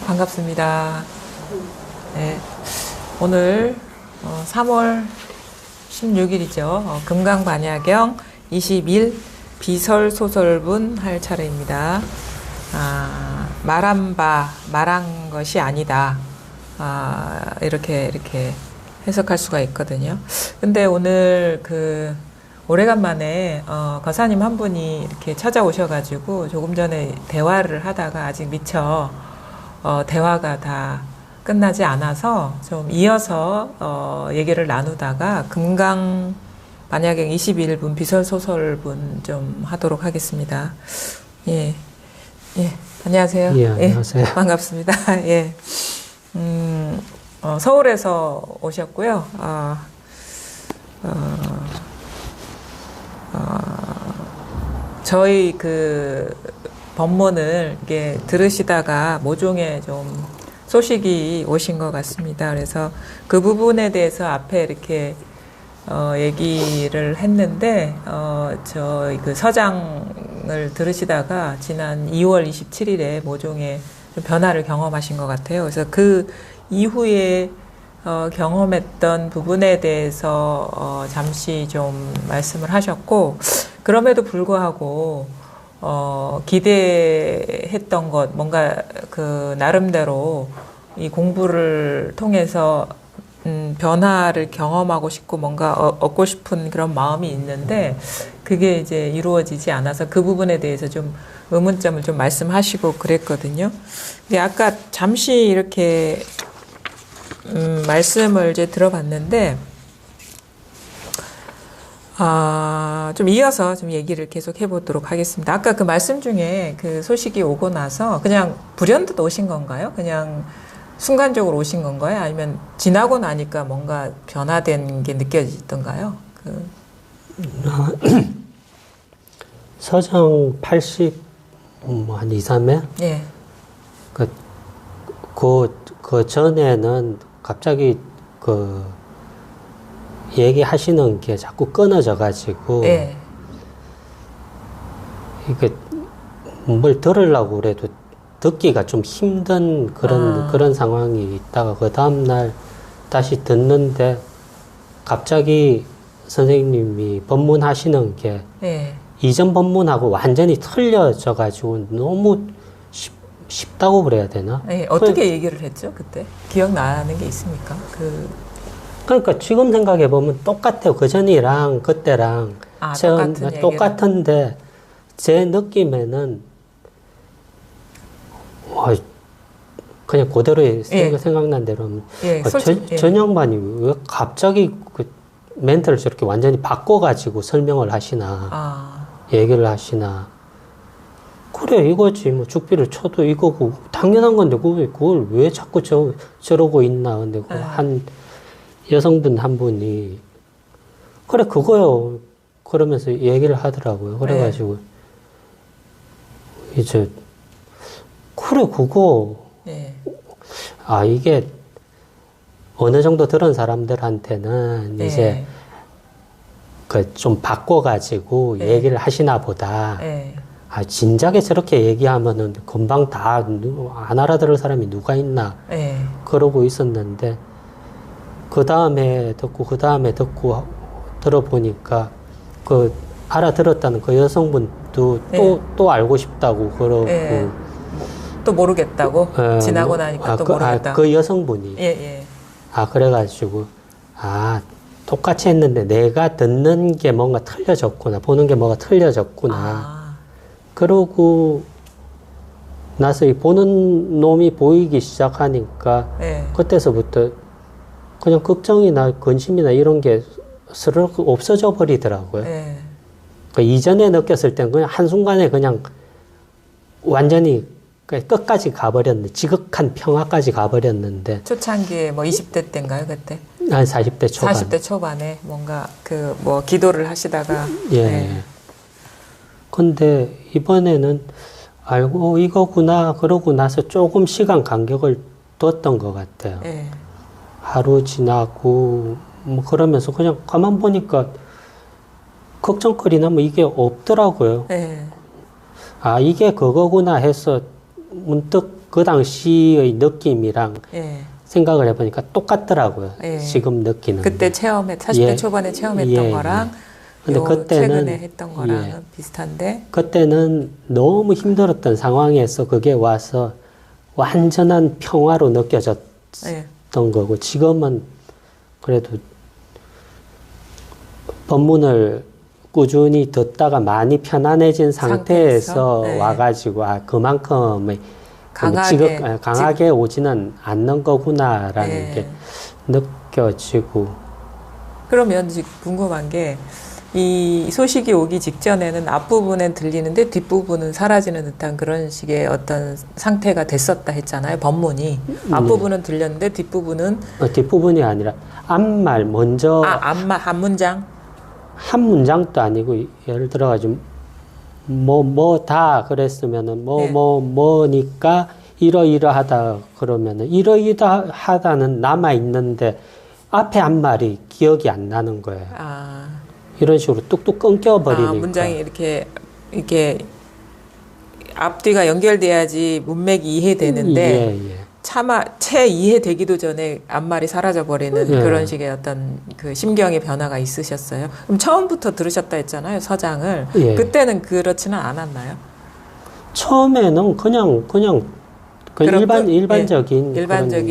반갑습니다. 네, 오늘 3월 16일이죠. 금강반야경 20일 비설소설분 할 차례입니다. 말한 것이 아니다. 이렇게 해석할 수가 있거든요. 근데 오늘 오래간만에 거사님 한 분이 이렇게 찾아오셔가지고 조금 전에 대화를 하다가 아직 미처 대화가 다 끝나지 않아서 좀 이어서 얘기를 나누다가 금강 반야경 21분 비설소설분 좀 하도록 하겠습니다. 예, 안녕하세요. 예, 안녕하세요. 예, 반갑습니다. 예, 서울에서 오셨고요. 저희 법문을 이게 들으시다가 모종에 좀 소식이 오신 것 같습니다. 그래서 그 부분에 대해서 앞에 이렇게 얘기를 했는데 저희 서장을 들으시다가 지난 2월 27일에 모종에 좀 변화를 경험하신 것 같아요. 그래서 그 이후에 경험했던 부분에 대해서 잠시 좀 말씀을 하셨고, 그럼에도 불구하고 기대했던 것, 뭔가 나름대로 이 공부를 통해서 변화를 경험하고 싶고 뭔가 얻고 싶은 그런 마음이 있는데 그게 이제 이루어지지 않아서 그 부분에 대해서 좀 의문점을 좀 말씀하시고 그랬거든요. 근데 아까 잠시 이렇게 말씀을 이제 들어봤는데 좀 이어서 좀 얘기를 계속 해보도록 하겠습니다. 아까 그 말씀 중에 그 소식이 오고 나서 그냥 불현듯 오신 건가요? 그냥 순간적으로 오신 건가요? 아니면 지나고 나니까 뭔가 변화된 게 느껴지던가요? 서정 80, 한 2, 3회? 예. 그 전에는 갑자기 얘기하시는 게 자꾸 끊어져가지고, 예. 이게 뭘 들으려고 그래도 듣기가 좀 힘든 그런 상황이 있다가 그 다음날 다시 듣는데 갑자기 선생님이 법문하시는 게 예. 이전 법문하고 완전히 틀려져가지고 너무 쉽다고 그래야 되나? 예. 어떻게 얘기를 했죠, 그때? 기억나는 게 있습니까? 그러니까 지금 생각해보면 똑같아요. 그 전이랑 그때랑 똑같은데 제 느낌에는 그냥 그대로 생각난 대로 전 양반이 왜 갑자기 그 멘트를 저렇게 완전히 바꿔가지고 설명을 하시나 얘기를 하시나. 그래 이거지 뭐 죽비를 쳐도 이거고 당연한 건데 그걸 왜 자꾸 저러고 있나. 근데 한 여성분 한 분이 그래 그거요 그러면서 얘기를 하더라고요. 그래가지고 이제 그래 그거 이게 어느 정도 들은 사람들한테는 이제 좀 바꿔가지고 얘기를 하시나 보다. 진작에 저렇게 얘기하면은 금방 다 안 알아들을 사람이 누가 있나 그러고 있었는데 그 다음에 듣고 들어보니까 알아들었다는 그 여성분도 또 알고 싶다고 그러고 또 모르겠다고? 지나고 나니까 또 모르겠다. 그 여성분이. 그래가지고, 똑같이 했는데 내가 듣는 게 뭔가 틀려졌구나. 보는 게 뭐가 틀려졌구나. 그러고 나서 이 보는 놈이 보이기 시작하니까 그때서부터 그냥 걱정이나 근심이나 이런 게 스르륵 없어져 버리더라고요. 이전에 느꼈을 땐 그냥 한순간에 그냥 완전히 끝까지 가버렸는데, 지극한 평화까지 가버렸는데. 초창기에 20대 때인가요, 그때? 40대 초반. 40대 초반에 뭔가 기도를 하시다가. 근데 이번에는 알고 이거구나, 그러고 나서 조금 시간 간격을 뒀던 것 같아요. 하루 지나고, 그러면서 그냥 가만 보니까 걱정거리나 이게 없더라고요. 이게 그거구나 해서 문득 그 당시의 느낌이랑 예. 생각을 해보니까 똑같더라고요. 예. 지금 느끼는. 그때 40대 예. 초반에 체험했던 예. 거랑 근데 그때는 최근에 했던 거랑은 예. 비슷한데 그때는 너무 힘들었던 상황에서 그게 와서 완전한 평화로 느껴졌던 예. 거고 지금은 그래도 법문을 꾸준히 듣다가 많이 편안해진 상태에서 네. 와가지고 그만큼의 강하게 오지는 않는 거구나라는 네. 게 느껴지고. 그러면 지금 궁금한 게 이 소식이 오기 직전에는 앞부분엔 들리는데 뒷부분은 사라지는 듯한 그런 식의 어떤 상태가 됐었다 했잖아요. 법문이. 앞부분은 들렸는데 뒷부분은 뒷부분이 아니라 앞말 먼저 앞말 한 문장? 한 문장도 아니고 예를 들어가지고 다 그랬으면은 네. 뭐니까 이러이러하다 그러면은 이러이러하다는 남아 있는데 앞에 한 말이 기억이 안 나는 거예요. 이런 식으로 뚝뚝 끊겨버리니까. 문장이 이렇게 앞뒤가 연결돼야지 문맥이 이해되는데 차마 채 이해되기도 전에 앞말이 사라져 버리는 그런 식의 어떤 그 심경의 변화가 있으셨어요. 그럼 처음부터 들으셨다 했잖아요, 서장을. 그때는 그렇지는 않았나요? 처음에는 그냥 일반적인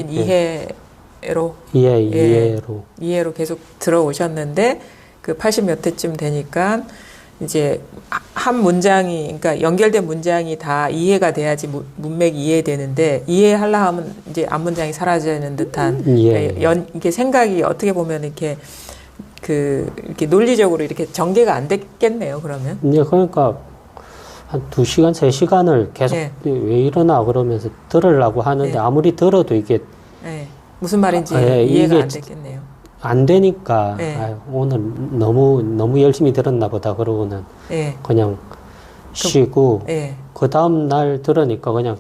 이해로 이해로 계속 들어오셨는데 그 80몇 회쯤 되니까 이제 한 문장이 그러니까 연결된 문장이 다 이해가 돼야지 문맥이 이해되는데 이해하려 하면 이제 앞 문장이 사라지는 듯한 이게 생각이 어떻게 보면 이렇게 이렇게 논리적으로 이렇게 전개가 안 됐겠네요. 그러면. 그러니까 한 2시간, 3시간을 계속 왜 이러나 그러면서 들으려고 하는데 아무리 들어도 이게 무슨 말인지 이해가 안 됐겠네요. 안 되니까 오늘 너무 열심히 들었나 보다 그러고는 그냥 쉬고 그 다음 날 들으니까 그냥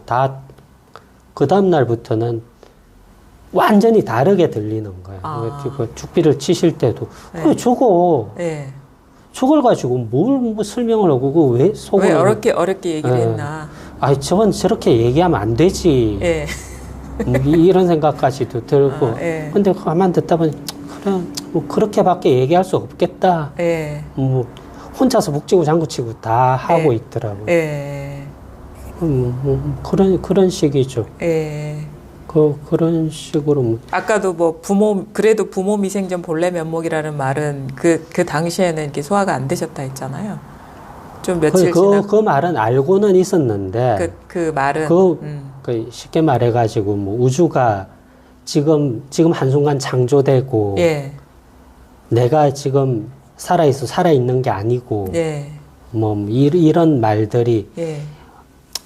그 다음 날부터는 완전히 다르게 들리는 거예요. 죽비를 치실 때도 그래 저걸 가지고 뭘 설명을 하고 왜 속을 왜 어렵게 얘기를 했나? 저건 저렇게 얘기하면 안 되지. 이런 생각까지도 들고. 근데 가만 듣다 보니 그래 뭐 그렇게밖에 얘기할 수 없겠다. 뭐 혼자서 북치고 장구치고 다 하고 있더라고요. 그런 식이죠. 그런 식으로. 아까도 그래도 부모 미생전 본래 면목이라는 말은 그 당시에는 이렇게 소화가 안 되셨다 했잖아요. 좀 며칠 그 말은 알고는 있었는데. 그 말은. 쉽게 말해가지고, 우주가 지금 한순간 창조되고, 내가 지금 살아있는 게 아니고, 이런 말들이,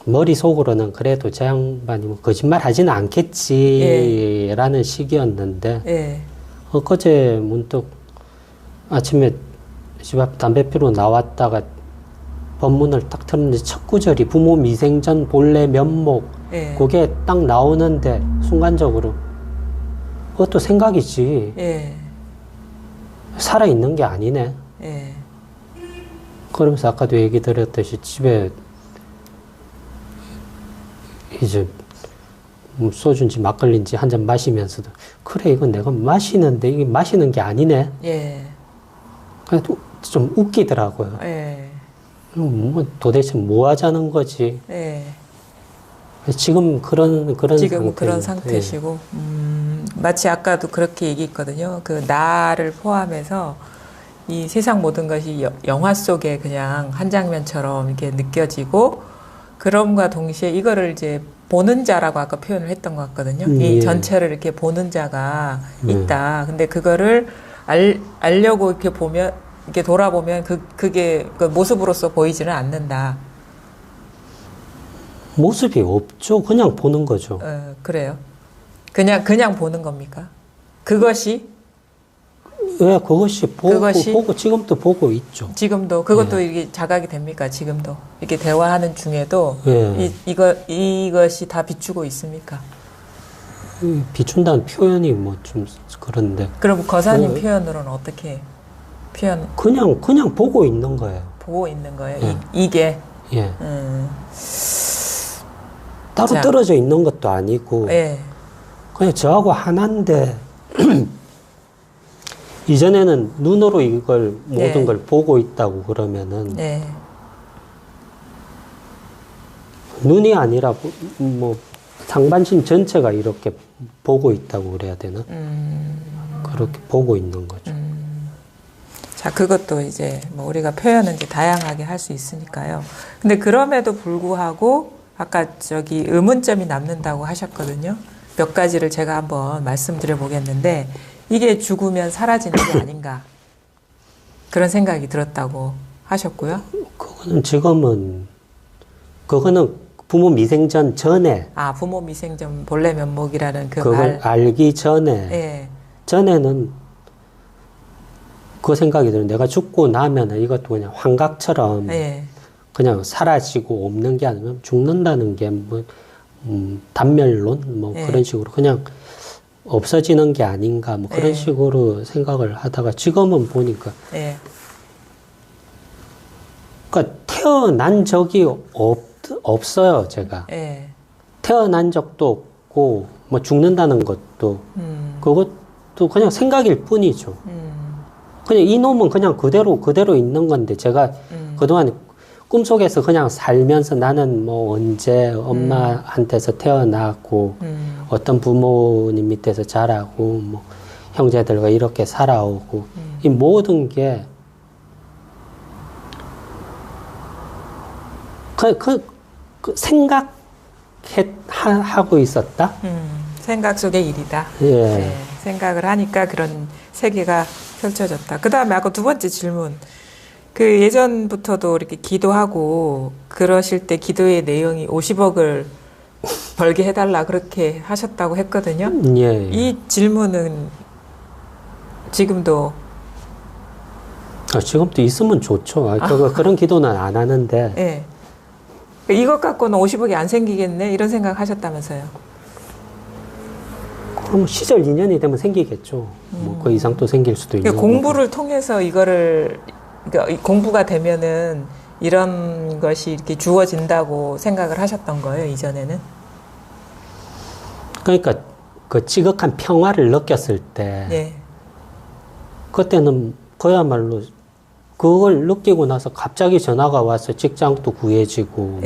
머릿속으로는 그래도 저 양반이 거짓말 하지는 않겠지라는 식이었는데 엊그제 문득 아침에 집 앞 담배 피러 나왔다가 법문을 딱 틀었는데 첫 구절이 부모 미생전 본래 면목 그게 딱 나오는데 순간적으로 그것도 생각이지 살아있는 게 아니네 그러면서 아까도 얘기 드렸듯이 집에 이제 소주인지 막걸리인지 한 잔 마시면서도 그래 이건 내가 마시는데 이게 마시는 게 아니네. 그래도 좀 웃기더라고요. 도대체 뭐 하자는 거지. 지금 그런 상태시고 마치 아까도 그렇게 얘기했거든요. 그 나를 포함해서 이 세상 모든 것이 영화 속에 그냥 한 장면처럼 이렇게 느껴지고. 그럼과 동시에 이거를 이제 보는 자라고 아까 표현을 했던 것 같거든요. 이 전체를 이렇게 보는 자가 있다. 근데 그거를 알려고 이렇게 보면, 이렇게 돌아보면 그게 그 모습으로서 보이지는 않는다. 모습이 없죠. 그냥 보는 거죠. 그래요. 그냥 보는 겁니까? 그것이? 그것이 보고 지금도 보고 있죠. 지금도 그것도 이게 자각이 됩니까? 지금도 이렇게 대화하는 중에도 이것이 다 비추고 있습니까? 비춘다는 표현이 좀 그런데. 그럼 거사님 표현으로는 어떻게 표현? 그냥 보고 있는 거예요. 보고 있는 거예요. 이게. 따로 자. 떨어져 있는 것도 아니고 예. 그냥 저하고 하나인데 이전에는 눈으로 이걸 모든 걸 보고 있다고 그러면은 눈이 아니라 뭐 상반신 전체가 이렇게 보고 있다고 그래야 되나? 그렇게 보고 있는 거죠. 자, 그것도 이제 뭐 우리가 표현은 이제 다양하게 할 수 있으니까요. 근데 그럼에도 불구하고 아까 저기 의문점이 남는다고 하셨거든요. 몇 가지를 제가 한번 말씀드려 보겠는데 이게 죽으면 사라지는 게 아닌가 그런 생각이 들었다고 하셨고요. 그거는 지금은 그거는 부모 미생전 전에 부모 미생전 본래 면목이라는 그걸 알기 전에 전에는 그 생각이 들어요. 내가 죽고 나면은 이것도 그냥 환각처럼 그냥 사라지고 없는 게 아니면 죽는다는 게 뭐 단멸론 뭐 그런 식으로 그냥 없어지는 게 아닌가 뭐 그런 식으로 생각을 하다가 지금은 보니까 그러니까 태어난 적이 없어요, 제가. 태어난 적도 없고 뭐 죽는다는 것도 그것도 그냥 생각일 뿐이죠. 그냥 이놈은 그냥 그대로 있는 건데 제가 그동안 꿈속에서 그냥 살면서 나는 뭐 언제 엄마한테서 태어나고 어떤 부모님 밑에서 자라고 뭐 형제들과 이렇게 살아오고 이 모든 게 그 생각하고 있었다? 생각 속의 일이다. 생각을 하니까 그런 세계가 펼쳐졌다. 그 다음에 아까 두 번째 질문. 그 예전부터도 이렇게 기도하고 그러실 때 기도의 내용이 50억을 벌게 해달라 그렇게 하셨다고 했거든요. 이 질문은 지금도 지금도 있으면 좋죠. 그런 기도는 안 하는데. 이것 갖고는 50억이 안 생기겠네 이런 생각 하셨다면서요. 그럼 시절 인연이 되면 생기겠죠. 뭐 그 이상 또 생길 수도 있는 그러니까 공부를 통해서 이거를 그러니까 공부가 되면은 이런 것이 이렇게 주어진다고 생각을 하셨던 거예요, 이전에는? 그러니까 그 지극한 평화를 느꼈을 때 그때는 그야말로 그걸 느끼고 나서 갑자기 전화가 와서 직장도 구해지고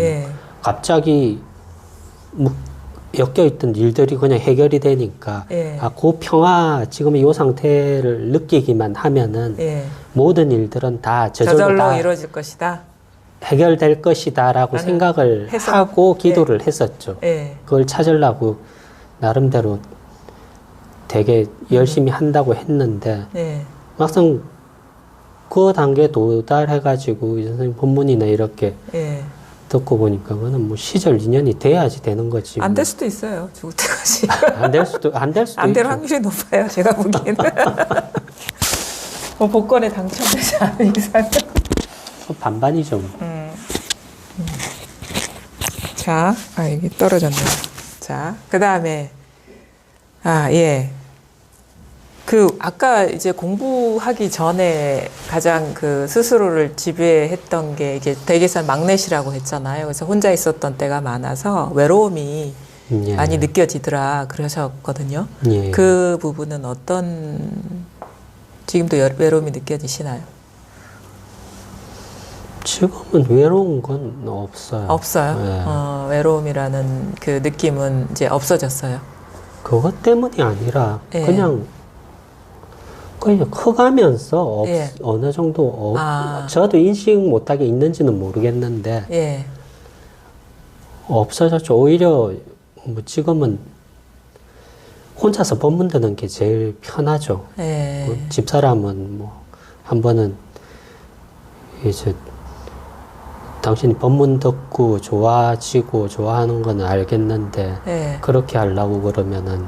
갑자기 뭐 엮여있던 일들이 그냥 해결이 되니까 그 평화 지금 이 상태를 느끼기만 하면은 모든 일들은 다 저절로 다 이루어질 것이다. 해결될 것이다라고 생각을 하고 기도를 했었죠. 그걸 찾으려고 나름대로 되게 열심히 한다고 했는데 막상 그 단계에 도달해가지고 이 선생님 본문이나 이렇게 듣고 보니까 그거는 뭐 시절 인연이 돼야지 되는 거지. 안 될 수도 있어요. 죽을 때까지. 안 될 수도 안 될 확률이 높아요. 제가 보기에는. 뭐 복권에 당첨되지 않은 이상. 반반이죠. 자, 이게 떨어졌네요. 자, 그 다음에 아까 이제 공부하기 전에 가장 그 스스로를 지배했던 게 이게 댁에서 막내시라고 했잖아요. 그래서 혼자 있었던 때가 많아서 외로움이 많이 느껴지더라 그러셨거든요. 그 부분은 지금도 외로움이 느껴지시나요? 지금은 외로운 건 없어요. 없어요? 외로움이라는 그 느낌은 이제 없어졌어요. 그것 때문이 아니라 그냥 커가면서 어느 정도 저도 인식 못하게 있는지는 모르겠는데 없어졌죠. 오히려 뭐 지금은 혼자서 법문 듣는 게 제일 편하죠. 뭐 집사람은 뭐 한 번은 이제 당신이 법문 듣고 좋아지고 좋아하는 건 알겠는데 그렇게 하려고 그러면은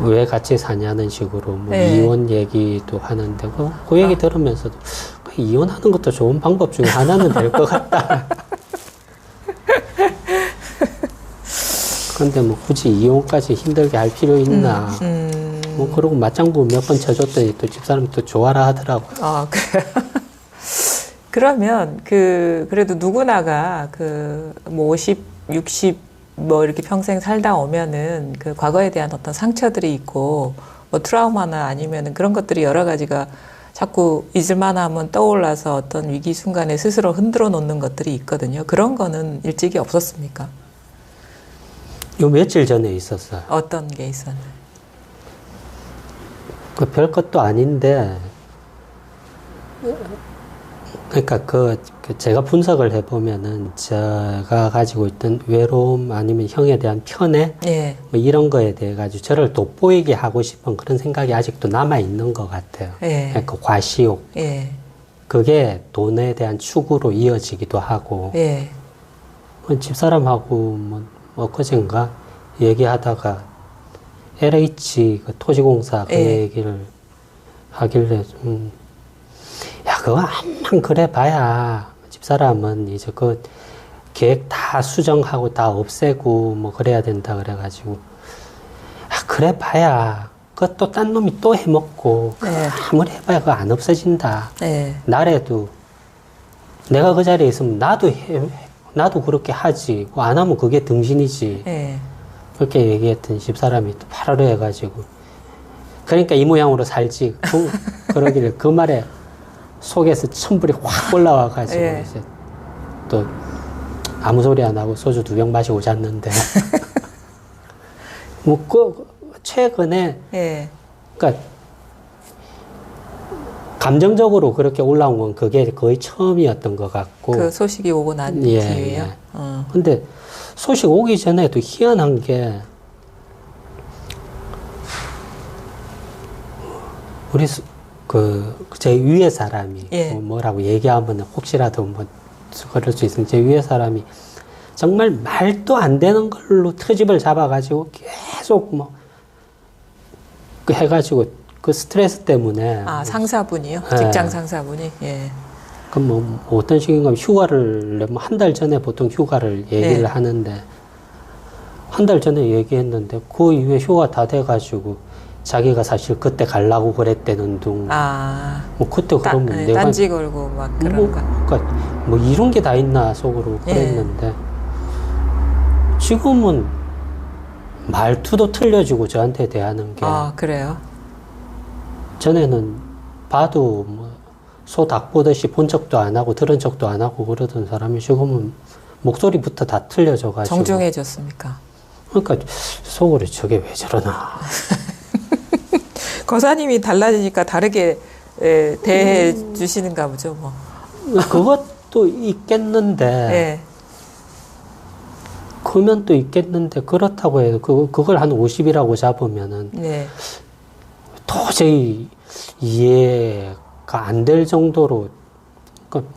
왜 같이 사냐는 식으로 뭐 이혼 얘기도 하는데 그 얘기 들으면서도 이혼하는 것도 좋은 방법 중에 하나는 될 것 같다. 그런데 뭐 굳이 이혼까지 힘들게 할 필요 있나. 뭐 그러고 맞장구 몇 번 쳐줬더니 또 집사람이 또 좋아라 하더라고요. 그래요? 그러면 그래도 누구나가 뭐 50, 60 뭐 이렇게 평생 살다 오면은 그 과거에 대한 어떤 상처들이 있고 뭐 트라우마나 아니면은 그런 것들이 여러 가지가 자꾸 잊을만하면 떠올라서 어떤 위기 순간에 스스로 흔들어 놓는 것들이 있거든요. 그런 거는 일찍이 없었습니까? 요 며칠 전에 있었어요. 어떤 게 있었나요? 그 별것도 아닌데, 그러니까 제가 분석을 해보면은 제가 가지고 있던 외로움 아니면 형에 대한 편애 예. 뭐 이런 거에 대해 가지고 저를 돋보이게 하고 싶은 그런 생각이 아직도 남아 있는 것 같아요. 예. 그러니까 과시욕. 예. 그게 돈에 대한 추구로 이어지기도 하고. 예. 집사람하고 뭐 엊그젠가 얘기하다가 LH 그 토지공사 그 예. 얘기를 하길래 야, 그거 암만 그래 봐야 집사람은 이제 그 계획 다 수정하고 다 없애고 뭐 그래야 된다 그래가지고 야, 그래 봐야 그것도 딴 놈이 또 해먹고 네. 아무리 해봐야 그거 안 없어진다. 네. 나래도 내가 그 자리에 있으면 나도 그렇게 하지. 안 하면 그게 등신이지. 네. 그렇게 얘기했던 집사람이 또 파라로 해가지고 그러니까 이 모양으로 살지. 그러길래 그 말에 속에서 천불이 확 올라와가지고 예. 이제 또 아무 소리 안 하고 소주 2병 마시고 잤는데 뭐 최근에 예. 그러니까 감정적으로 그렇게 올라온 건 그게 거의 처음이었던 것 같고 그 소식이 오고 난 뒤에요. 근데 소식 오기 전에도 희한한 게 우리 제 위에 사람이 예. 뭐라고 얘기하면 혹시라도 뭐 그럴 수 있으면 제 위에 사람이 정말 말도 안 되는 걸로 트집을 잡아가지고 계속 뭐 해가지고 그 스트레스 때문에 상사분이요? 예. 직장 상사분이? 예. 그럼 뭐 어떤 식인가 휴가를 뭐 한 달 전에 보통 휴가를 얘기를 예. 하는데 한 달 전에 얘기했는데 그 이후에 휴가 다 돼가지고 자기가 사실 그때 가려고 그랬대는 둥. 뭐 그때 그러면 내가 딴지 걸고 막 그런 거. 그러니까 뭐 이런 게 다 있나 속으로 그랬는데 예. 지금은 말투도 틀려지고 저한테 대하는 게. 그래요? 전에는 봐도 뭐 소 닭 보듯이 본 척도 안 하고 들은 척도 안 하고 그러던 사람이 지금은 목소리부터 다 틀려져가지고. 정중해졌습니까? 그러니까 속으로 저게 왜 저러나. 거사님이 달라지니까 다르게 대해 주시는가 보죠, 뭐. 그것도 있겠는데. 예. 그러면 또 있겠는데 그렇다고 해도 그걸 한 50이라고 잡으면은 네. 도저히 이해가 안 될 정도로 그러니까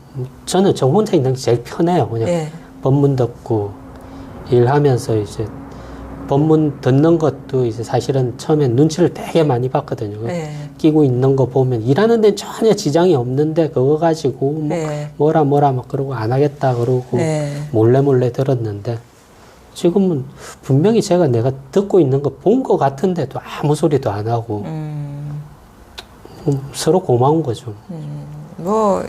저는 저 혼자 있는 게 제일 편해요. 그냥 네. 법문 듣고 일하면서 이제 법문 듣는 것도 이제 사실은 처음엔 눈치를 되게 많이 봤거든요. 네. 끼고 있는 거 보면 일하는 데는 전혀 지장이 없는데 그거 가지고 뭐 네. 뭐라 막 그러고 안 하겠다 그러고 네. 몰래 들었는데 지금은 분명히 내가 듣고 있는 거 본 거 같은데도 아무 소리도 안 하고 서로 고마운 거죠. 뭐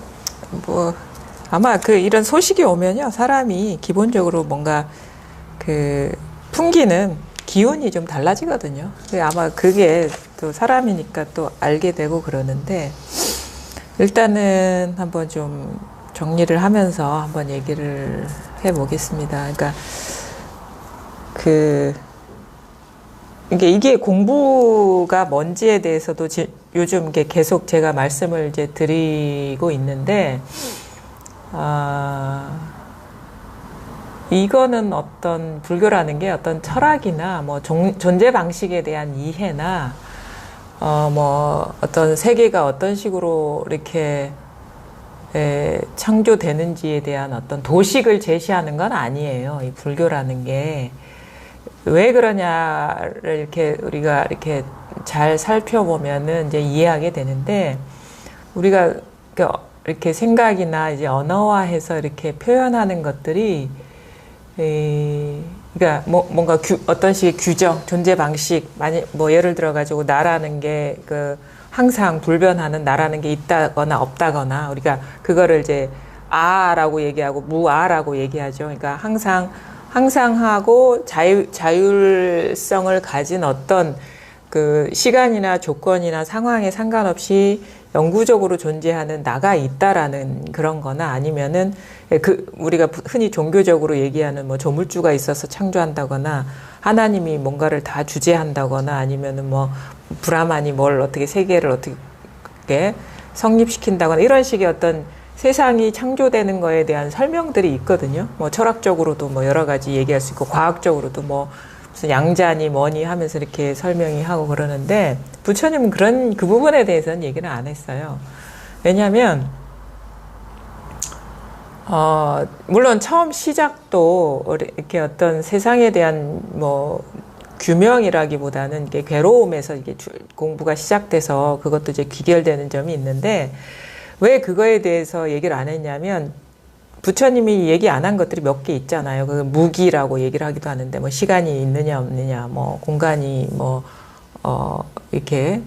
아마 이런 소식이 오면요 사람이 기본적으로 뭔가 풍기는 기운이 좀 달라지거든요. 아마 그게 또 사람이니까 또 알게 되고 그러는데 일단은 한번 좀 정리를 하면서 한번 얘기를 해보겠습니다. 그러니까 이게 공부가 뭔지에 대해서도 요즘 이게 계속 제가 말씀을 이제 드리고 있는데, 이거는 어떤 불교라는 게 어떤 철학이나 뭐 존재 방식에 대한 이해나, 뭐 어떤 세계가 어떤 식으로 이렇게 창조되는지에 대한 어떤 도식을 제시하는 건 아니에요. 이 불교라는 게. 왜 그러냐를 이렇게 우리가 이렇게 잘 살펴보면은 이제 이해하게 되는데 우리가 이렇게 생각이나 이제 언어화해서 이렇게 표현하는 것들이 그러니까 뭔가 어떤 식의 규정, 존재 방식, 뭐 예를 들어 가지고 나라는 게 항상 불변하는 나라는 게 있다거나 없다거나 우리가 그거를 이제 아라고 얘기하고 무아라고 얘기하죠. 그러니까 항상하고 자율성을 가진 어떤 그 시간이나 조건이나 상황에 상관없이 영구적으로 존재하는 나가 있다라는 그런 거나 아니면은 우리가 흔히 종교적으로 얘기하는 뭐 조물주가 있어서 창조한다거나 하나님이 뭔가를 다 주재한다거나 아니면은 뭐 브라만이 뭘 어떻게 세계를 어떻게 성립시킨다거나 이런 식의 어떤 세상이 창조되는 거에 대한 설명들이 있거든요. 뭐 철학적으로도 뭐 여러 가지 얘기할 수 있고 과학적으로도 뭐 무슨 양자니 뭐니 하면서 이렇게 설명이 하고 그러는데 부처님은 그 부분에 대해서는 얘기를 안 했어요. 왜냐하면 물론 처음 시작도 이렇게 어떤 세상에 대한 뭐 규명이라기보다는 이게 괴로움에서 이게 공부가 시작돼서 그것도 이제 귀결되는 점이 있는데 왜 그거에 대해서 얘기를 안 했냐면 부처님이 얘기 안 한 것들이 몇 개 있잖아요. 그 무기라고 얘기를 하기도 하는데 뭐 시간이 있느냐 없느냐 뭐 공간이 뭐 이렇게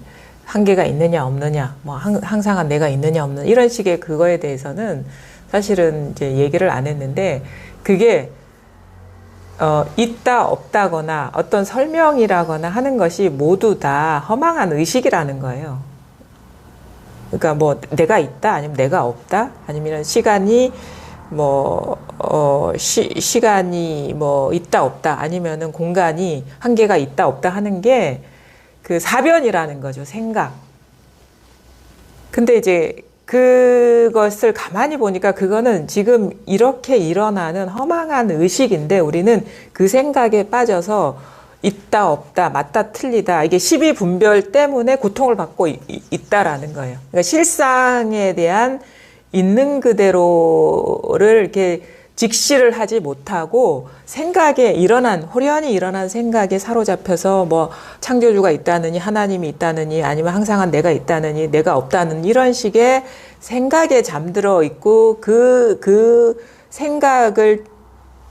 한계가 있느냐 없느냐 뭐 항상한 내가 있느냐 없느냐 이런 식의 그거에 대해서는 사실은 이제 얘기를 안 했는데 그게 있다 없다거나 어떤 설명이라거나 하는 것이 모두 다 허망한 의식이라는 거예요. 그러니까 뭐 내가 있다 아니면 내가 없다 아니면 시간이 뭐 시간이 뭐 있다 없다 아니면은 공간이 한계가 있다 없다 하는 게 그 사변이라는 거죠. 생각. 근데 이제 그것을 가만히 보니까 그거는 지금 이렇게 일어나는 허망한 의식인데 우리는 그 생각에 빠져서 있다 없다 맞다 틀리다 이게 시비분별 때문에 고통을 받고 있다라는 거예요. 그러니까 실상에 대한 있는 그대로를 이렇게 직시를 하지 못하고 생각에 호련히 일어난 생각에 사로잡혀서 뭐 창조주가 있다느니 하나님이 있다느니 아니면 항상한 내가 있다느니 내가 없다는 이런 식의 생각에 잠들어 있고 그 생각을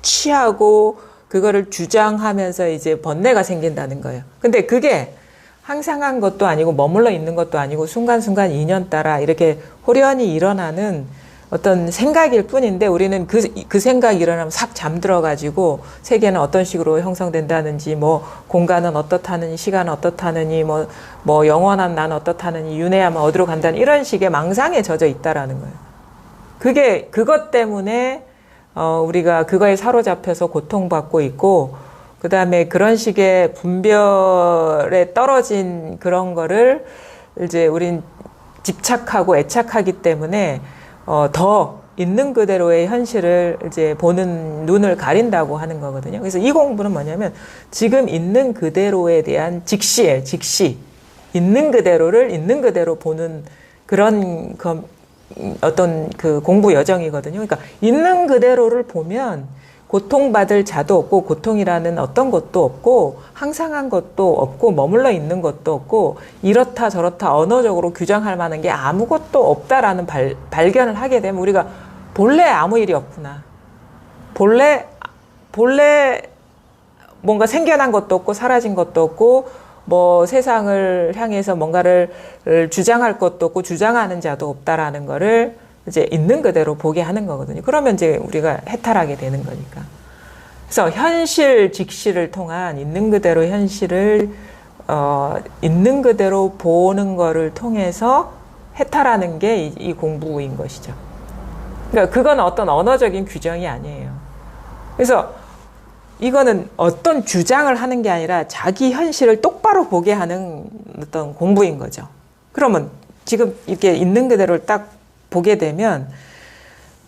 취하고 그거를 주장하면서 이제 번뇌가 생긴다는 거예요. 근데 그게 항상한 것도 아니고 머물러 있는 것도 아니고 순간순간 인연 따라 이렇게 호련히 일어나는 어떤 생각일 뿐인데 우리는 그 생각이 일어나면 싹 잠들어가지고 세계는 어떤 식으로 형성된다는지 뭐 공간은 어떻다느니 시간은 어떻다느니 뭐 영원한 나는 어떻다느니 윤회하면 어디로 간다는 이런 식의 망상에 젖어 있다라는 거예요. 그것 때문에 우리가 그거에 사로잡혀서 고통받고 있고 그 다음에 그런 식의 분별에 떨어진 그런 거를 이제 우린 집착하고 애착하기 때문에 더 있는 그대로의 현실을 이제 보는 눈을 가린다고 하는 거거든요. 그래서 이 공부는 뭐냐면 지금 있는 그대로에 대한 직시예요. 직시. 있는 그대로를 있는 그대로 보는 그런 어떤 그 공부 여정이거든요. 그러니까 있는 그대로를 보면 고통받을 자도 없고 고통이라는 어떤 것도 없고 항상한 것도 없고 머물러 있는 것도 없고 이렇다 저렇다 언어적으로 규정할 만한 게 아무것도 없다라는 발견을 하게 되면 우리가 본래 아무 일이 없구나. 본래 뭔가 생겨난 것도 없고 사라진 것도 없고 뭐 세상을 향해서 뭔가를 주장할 것도 없고 주장하는 자도 없다라는 거를 이제 있는 그대로 보게 하는 거거든요. 그러면 이제 우리가 해탈하게 되는 거니까. 그래서 현실 직시를 통한 있는 그대로 현실을 있는 그대로 보는 거를 통해서 해탈하는 게 이 공부인 것이죠. 그러니까 그건 어떤 언어적인 규정이 아니에요. 그래서 이거는 어떤 주장을 하는 게 아니라 자기 현실을 똑바로 보게 하는 어떤 공부인 거죠. 그러면 지금 이렇게 있는 그대로를 딱 보게 되면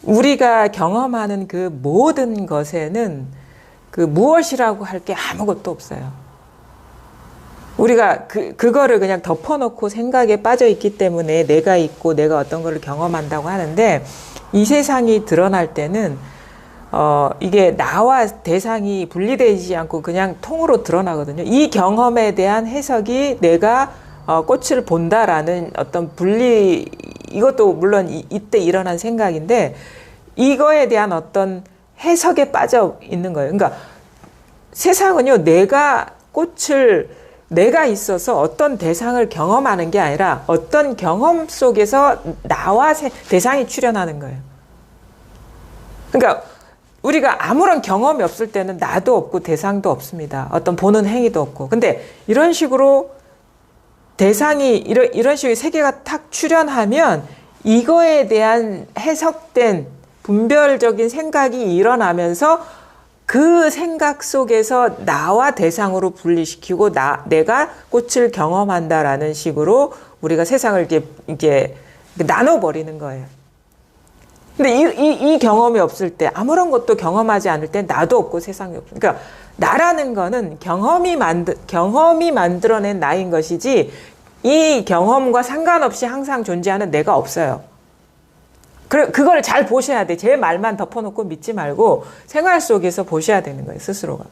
우리가 경험하는 그 모든 것에는 그 무엇이라고 할 게 아무것도 없어요. 우리가 그거를 그냥 덮어놓고 생각에 빠져 있기 때문에 내가 있고 내가 어떤 거를 경험한다고 하는데 이 세상이 드러날 때는 이게 나와 대상이 분리되지 않고 그냥 통으로 드러나거든요. 이 경험에 대한 해석이 내가 꽃을 본다라는 어떤 이것도 물론 이때 일어난 생각인데 이거에 대한 어떤 해석에 빠져 있는 거예요. 그러니까 세상은요, 내가 있어서 어떤 대상을 경험하는 게 아니라 어떤 경험 속에서 나와 대상이 출현하는 거예요. 그러니까 우리가 아무런 경험이 없을 때는 나도 없고 대상도 없습니다. 어떤 보는 행위도 없고. 근데 이런 식으로 대상이 이런 식의 세계가 탁 출현하면 이거에 대한 해석된 분별적인 생각이 일어나면서 그 생각 속에서 나와 대상으로 분리시키고 내가 꽃을 경험한다라는 식으로 우리가 세상을 이게 나눠버리는 거예요. 근데 이 경험이 없을 때, 아무런 것도 경험하지 않을 때 나도 없고 세상이 없고. 그러니까 나라는 거는 경험이 만들어낸 나인 것이지 이 경험과 상관없이 항상 존재하는 내가 없어요. 그걸 잘 보셔야 돼. 제 말만 덮어놓고 믿지 말고 생활 속에서 보셔야 되는 거예요, 스스로가.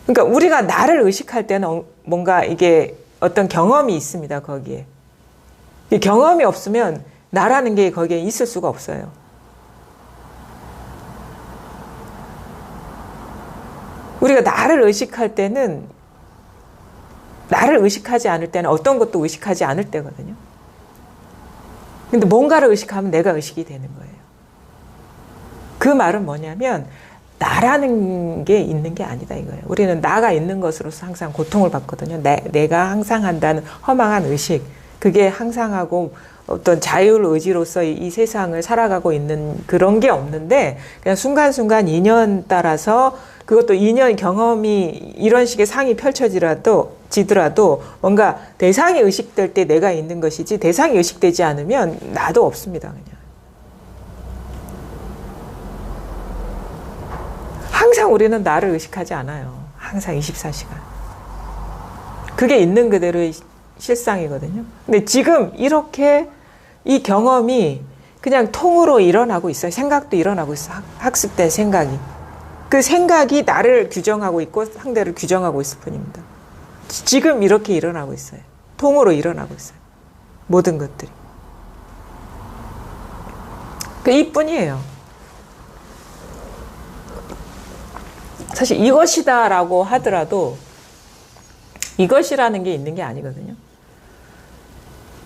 그러니까 우리가 나를 의식할 때는 뭔가 이게 어떤 경험이 있습니다, 거기에. 이 경험이 없으면 나라는 게 거기에 있을 수가 없어요. 우리가 나를 의식할 때는, 나를 의식하지 않을 때는 어떤 것도 의식하지 않을 때거든요. 근데 뭔가를 의식하면 내가 의식이 되는 거예요. 그 말은 뭐냐면 나라는 게 있는 게 아니다 이거예요. 우리는 나가 있는 것으로서 항상 고통을 받거든요. 내가 항상 한다는 허망한 의식, 그게 항상하고 어떤 자율 의지로서 이 세상을 살아가고 있는 그런 게 없는데, 그냥 순간순간 인연 따라서, 그것도 인연 경험이 이런 식의 상이 펼쳐지더라도 뭔가 대상이 의식될 때 내가 있는 것이지, 대상이 의식되지 않으면 나도 없습니다, 그냥. 항상 우리는 나를 의식하지 않아요. 항상 24시간. 그게 있는 그대로의 실상이거든요. 근데 지금 이렇게 이 경험이 그냥 통으로 일어나고 있어요. 생각도 일어나고 있어요. 학습된 생각이. 그 생각이 나를 규정하고 있고 상대를 규정하고 있을 뿐입니다. 지금 이렇게 일어나고 있어요. 통으로 일어나고 있어요. 모든 것들이. 이뿐이에요. 사실 이것이다라고 하더라도 이것이라는 게 있는 게 아니거든요.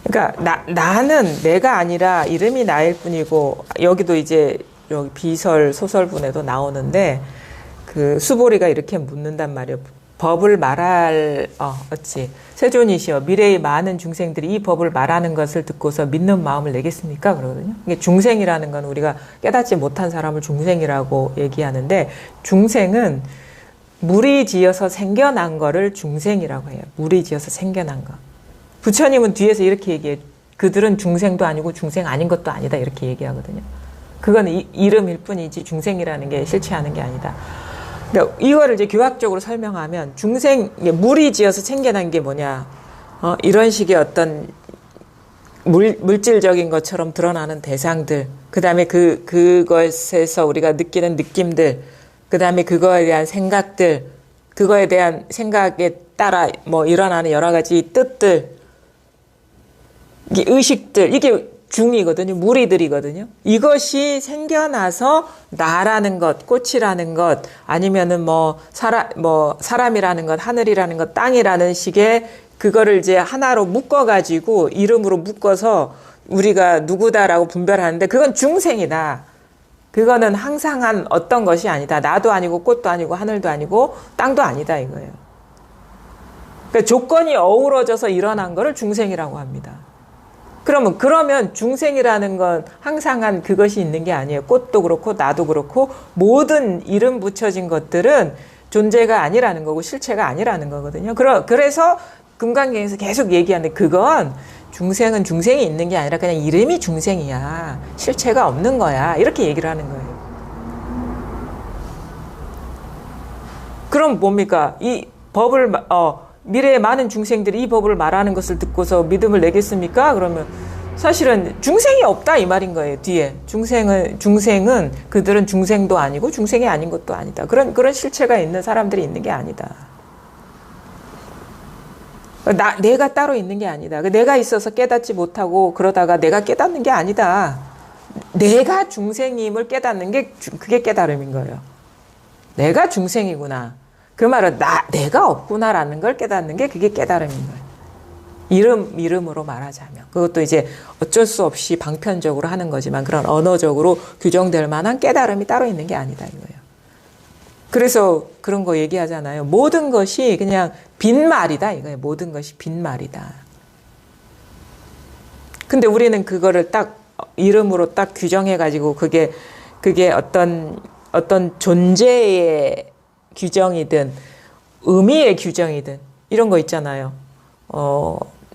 그러니까 나는 내가 아니라 이름이 나일 뿐이고, 여기도 이제 여기 비설 소설분에도 나오는데 그 수보리가 이렇게 묻는단 말이에요. 법을 말할 어찌 세존이시여 미래의 많은 중생들이 이 법을 말하는 것을 듣고서 믿는 마음을 내겠습니까? 그러거든요. 이게 중생이라는 건 우리가 깨닫지 못한 사람을 중생이라고 얘기하는데, 중생은 무리지어서 생겨난 거를 중생이라고 해요. 무리지어서 생겨난 거. 부처님은 뒤에서 이렇게 얘기해요. 그들은 중생도 아니고 중생 아닌 것도 아니다 이렇게 얘기하거든요. 그건 이름일 뿐이지 중생이라는 게 실체하는 게 아니다. 그러니까 이거를 이제 교학적으로 설명하면, 중생, 무리지어서 생겨난 게 뭐냐, 이런 식의 어떤 물질적인 것처럼 드러나는 대상들, 그 다음에 그것에서 우리가 느끼는 느낌들, 그 다음에 그거에 대한 생각들, 그거에 대한 생각에 따라 일어나는 여러 가지 뜻들, 이게 의식들, 이게 중이거든요. 무리들이거든요. 이것이 생겨나서 나라는 것, 꽃이라는 것, 아니면은 사람이라는 것, 하늘이라는 것, 땅이라는 식의 그거를 이제 하나로 묶어가지고 이름으로 묶어서 우리가 누구다라고 분별하는데, 그건 중생이다. 그거는 항상한 어떤 것이 아니다. 나도 아니고 꽃도 아니고 하늘도 아니고 땅도 아니다 이거예요. 그러니까 조건이 어우러져서 일어난 거를 중생이라고 합니다. 그러면 중생이라는 건 항상한 그것이 있는 게 아니에요. 꽃도 그렇고 나도 그렇고 모든 이름 붙여진 것들은 존재가 아니라는 거고 실체가 아니라는 거거든요. 그래서 금강경에서 계속 얘기하는데, 그건 중생은 중생이 있는 게 아니라 그냥 이름이 중생이야. 실체가 없는 거야. 이렇게 얘기를 하는 거예요. 그럼 뭡니까? 이 법을 미래의 많은 중생들이 이 법을 말하는 것을 듣고서 믿음을 내겠습니까? 그러면 사실은 중생이 없다 이 말인 거예요. 뒤에 중생은 그들은 중생도 아니고 중생이 아닌 것도 아니다. 그런 실체가 있는 사람들이 있는 게 아니다. 내가 따로 있는 게 아니다. 내가 있어서 깨닫지 못하고 그러다가 내가 깨닫는 게 아니다. 내가 중생임을 깨닫는 게 그게 깨달음인 거예요. 내가 중생이구나. 그 말은 내가 없구나라는 걸 깨닫는 게 그게 깨달음인 거예요. 이름으로 말하자면. 그것도 이제 어쩔 수 없이 방편적으로 하는 거지만 그런 언어적으로 규정될 만한 깨달음이 따로 있는 게 아니다 이거예요. 그래서 그런 거 얘기하잖아요. 모든 것이 그냥 빈말이다 이거예요. 모든 것이 빈말이다. 근데 우리는 그거를 딱 이름으로 딱 규정해가지고 그게 어떤 존재의 규정이든 의미의 규정이든 이런 거 있잖아요.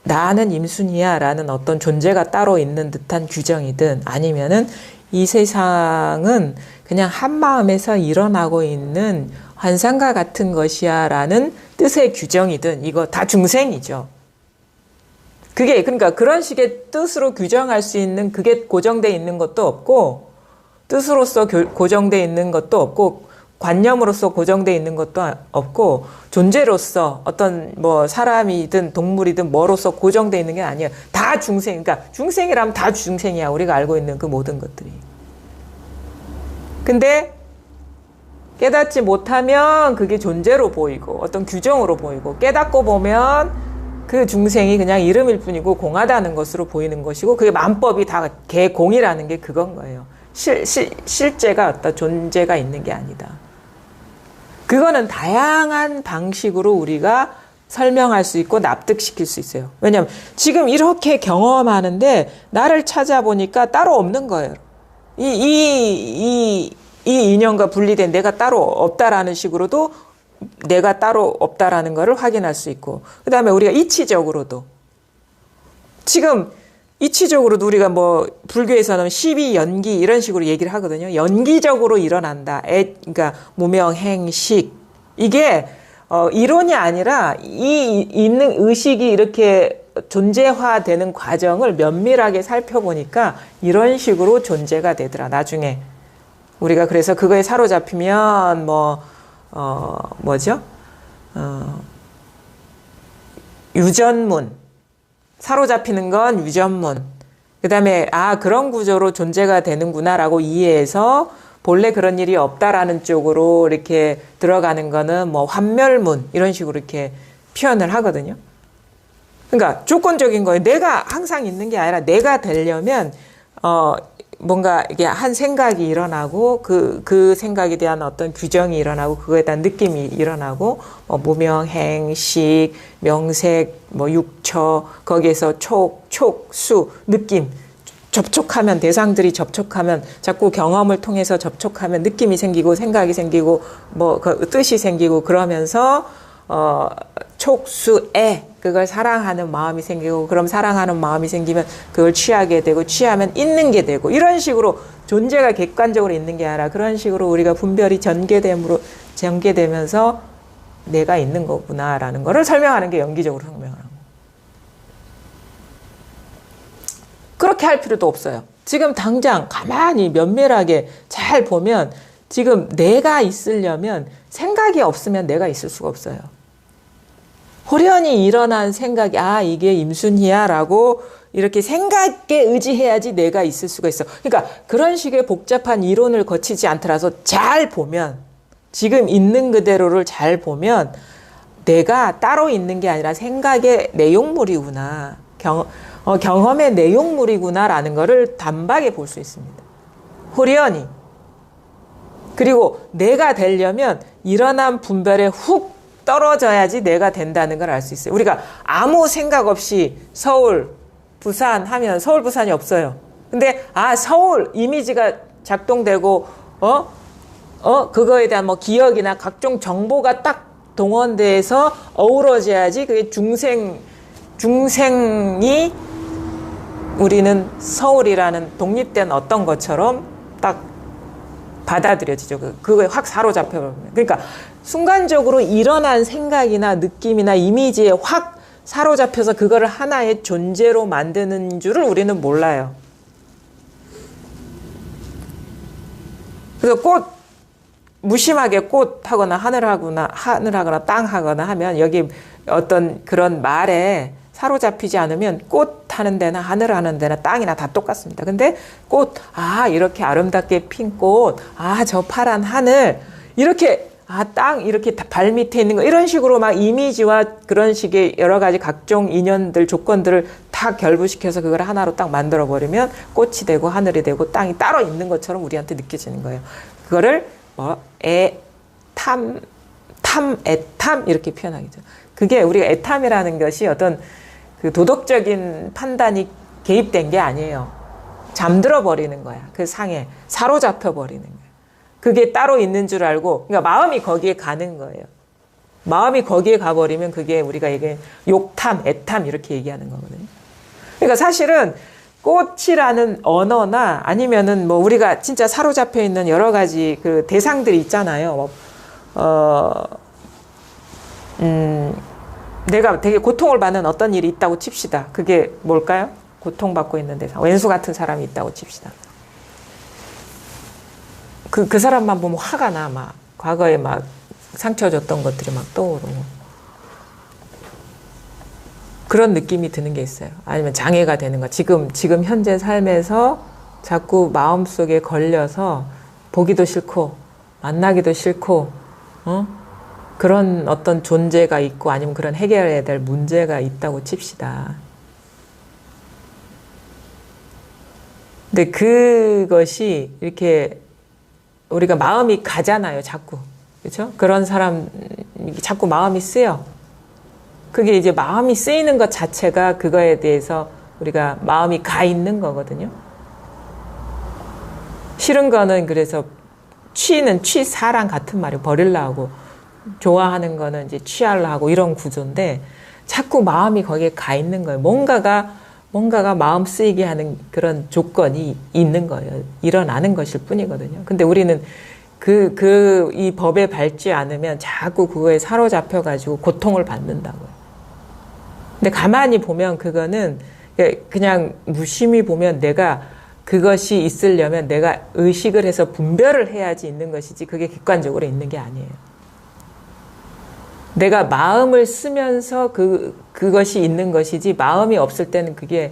나는 임순이야 라는 어떤 존재가 따로 있는 듯한 규정이든 아니면은 이 세상은 그냥 한마음에서 일어나고 있는 환상과 같은 것이야 라는 뜻의 규정이든 이거 다 중생이죠. 그러니까 그런 식의 뜻으로 규정할 수 있는 그게 고정되어 있는 것도 없고 뜻으로서 고정되어 있는 것도 없고 관념으로서 고정되어 있는 것도 없고 존재로서 어떤 뭐 사람이든 동물이든 뭐로서 고정되어 있는 게 아니에요. 다 중생. 그러니까 중생이라면 다 중생이야. 우리가 알고 있는 그 모든 것들이. 근데 깨닫지 못하면 그게 존재로 보이고 어떤 규정으로 보이고 깨닫고 보면 그 중생이 그냥 이름일 뿐이고 공하다는 것으로 보이는 것이고 그게 만법이 다 개공이라는 게 그건 거예요. 실제가 어떤 존재가 있는 게 아니다. 그거는 다양한 방식으로 우리가 설명할 수 있고 납득시킬 수 있어요. 왜냐하면 지금 이렇게 경험하는데 나를 찾아보니까 따로 없는 거예요. 이 인연과 분리된 내가 따로 없다라는 식으로도 내가 따로 없다라는 것을 확인할 수 있고 그 다음에 우리가 이치적으로도 지금 이치적으로도 우리가 뭐 불교에서는 시비연기 이런 식으로 얘기를 하거든요. 연기적으로 일어난다. 그러니까 무명행식 이게 이론이 아니라 이 있는 의식이 이렇게 존재화되는 과정을 면밀하게 살펴보니까 이런 식으로 존재가 되더라. 나중에 우리가 그래서 그거에 사로잡히면 유전문 사로잡히는 건 유전문. 그 다음에 그런 구조로 존재가 되는구나라고 이해해서 본래 그런 일이 없다라는 쪽으로 이렇게 들어가는 거는 뭐 환멸문 이런 식으로 이렇게 표현을 하거든요. 그러니까 조건적인 거예요. 내가 항상 있는 게 아니라 내가 되려면 뭔가 이게 한 생각이 일어나고 그 생각에 대한 어떤 규정이 일어나고 그거에 대한 느낌이 일어나고 무명행식, 명색, 육처 거기에서 촉수, 느낌 접촉하면 대상들이 접촉하면 자꾸 경험을 통해서 접촉하면 느낌이 생기고 생각이 생기고 그 뜻이 생기고 그러면서 촉수에 그걸 사랑하는 마음이 생기고 그럼 사랑하는 마음이 생기면 그걸 취하게 되고 취하면 있는 게 되고 이런 식으로 존재가 객관적으로 있는 게 아니라 그런 식으로 우리가 분별이 전개되면서 내가 있는 거구나라는 거를 설명하는 게 연기적으로 설명하는 거. 그렇게 할 필요도 없어요. 지금 당장 가만히 면밀하게 잘 보면 지금 내가 있으려면 생각이 없으면 내가 있을 수가 없어요. 호련히 일어난 생각이 이게 임순희야 라고 이렇게 생각에 의지해야지 내가 있을 수가 있어. 그러니까 그런 식의 복잡한 이론을 거치지 않더라도 잘 보면 지금 있는 그대로를 잘 보면 내가 따로 있는 게 아니라 생각의 내용물이구나. 경험의 내용물이구나 라는 거를 단박에 볼 수 있습니다. 호련히. 그리고 내가 되려면 일어난 분별에 훅 떨어져야지 내가 된다는 걸 알 수 있어요. 우리가 아무 생각 없이 서울, 부산 하면 서울, 부산이 없어요. 근데 서울 이미지가 작동되고 그거에 대한 기억이나 각종 정보가 딱 동원돼서 어우러져야지 그게 중생이 우리는 서울이라는 독립된 어떤 것처럼 딱 받아들여지죠. 그거에 확 사로잡혀 버리면. 그러니까 순간적으로 일어난 생각이나 느낌이나 이미지에 확 사로잡혀서 그거를 하나의 존재로 만드는 줄을 우리는 몰라요. 그래서 무심하게 꽃하거나 하늘하거나 땅하거나 하면 여기 어떤 그런 말에 사로잡히지 않으면 꽃 하는 데나 하늘 하는 데나 땅이나 다 똑같습니다. 근데 꽃, 이렇게 아름답게 핀 꽃, 저 파란 하늘, 이렇게 땅 이렇게 발 밑에 있는 거 이런 식으로 막 이미지와 그런 식의 여러 가지 각종 인연들 조건들을 다 결부시켜서 그걸 하나로 딱 만들어 버리면 꽃이 되고 하늘이 되고 땅이 따로 있는 것처럼 우리한테 느껴지는 거예요. 그거를 애탐 이렇게 표현하겠죠. 그게 우리가 애탐이라는 것이 어떤 그 도덕적인 판단이 개입된 게 아니에요. 잠들어 버리는 거야. 그 상에 사로잡혀 버리는 거야. 그게 따로 있는 줄 알고, 그러니까 마음이 거기에 가는 거예요. 마음이 거기에 가버리면 그게 우리가 이게 욕탐, 애탐 이렇게 얘기하는 거거든요. 그러니까 사실은 꽃이라는 언어나 아니면은 뭐 우리가 진짜 사로잡혀 있는 여러 가지 그 대상들이 있잖아요. 내가 되게 고통을 받는 어떤 일이 있다고 칩시다. 그게 뭘까요? 고통받고 있는 대상. 왼수 같은 사람이 있다고 칩시다. 그 사람만 보면 화가 나, 막. 과거에 막 상처 줬던 것들이 막 떠오르고. 그런 느낌이 드는 게 있어요. 아니면 장애가 되는 거. 지금 현재 삶에서 자꾸 마음속에 걸려서 보기도 싫고, 만나기도 싫고, 그런 어떤 존재가 있고, 아니면 그런 해결해야 될 문제가 있다고 칩시다. 근데 그것이 이렇게 우리가 마음이 가잖아요, 자꾸. 그렇죠? 그런 사람 자꾸 마음이 쓰여. 그게 이제 마음이 쓰이는 것 자체가 그거에 대해서 우리가 마음이 가 있는 거거든요. 싫은 거는 그래서 취는 취사랑 같은 말이에요. 버릴라 고 좋아하는 거는 이제 취하려 하고 이런 구조인데 자꾸 마음이 거기에 가 있는 거예요. 뭔가가 마음 쓰이게 하는 그런 조건이 있는 거예요. 일어나는 것일 뿐이거든요. 근데 우리는 이 법에 밟지 않으면 자꾸 그거에 사로잡혀가지고 고통을 받는다고요. 근데 가만히 보면 그거는 그냥 무심히 보면 내가 그것이 있으려면 내가 의식을 해서 분별을 해야지 있는 것이지 그게 객관적으로 있는 게 아니에요. 내가 마음을 쓰면서 그것이 있는 것이지 마음이 없을 때는 그게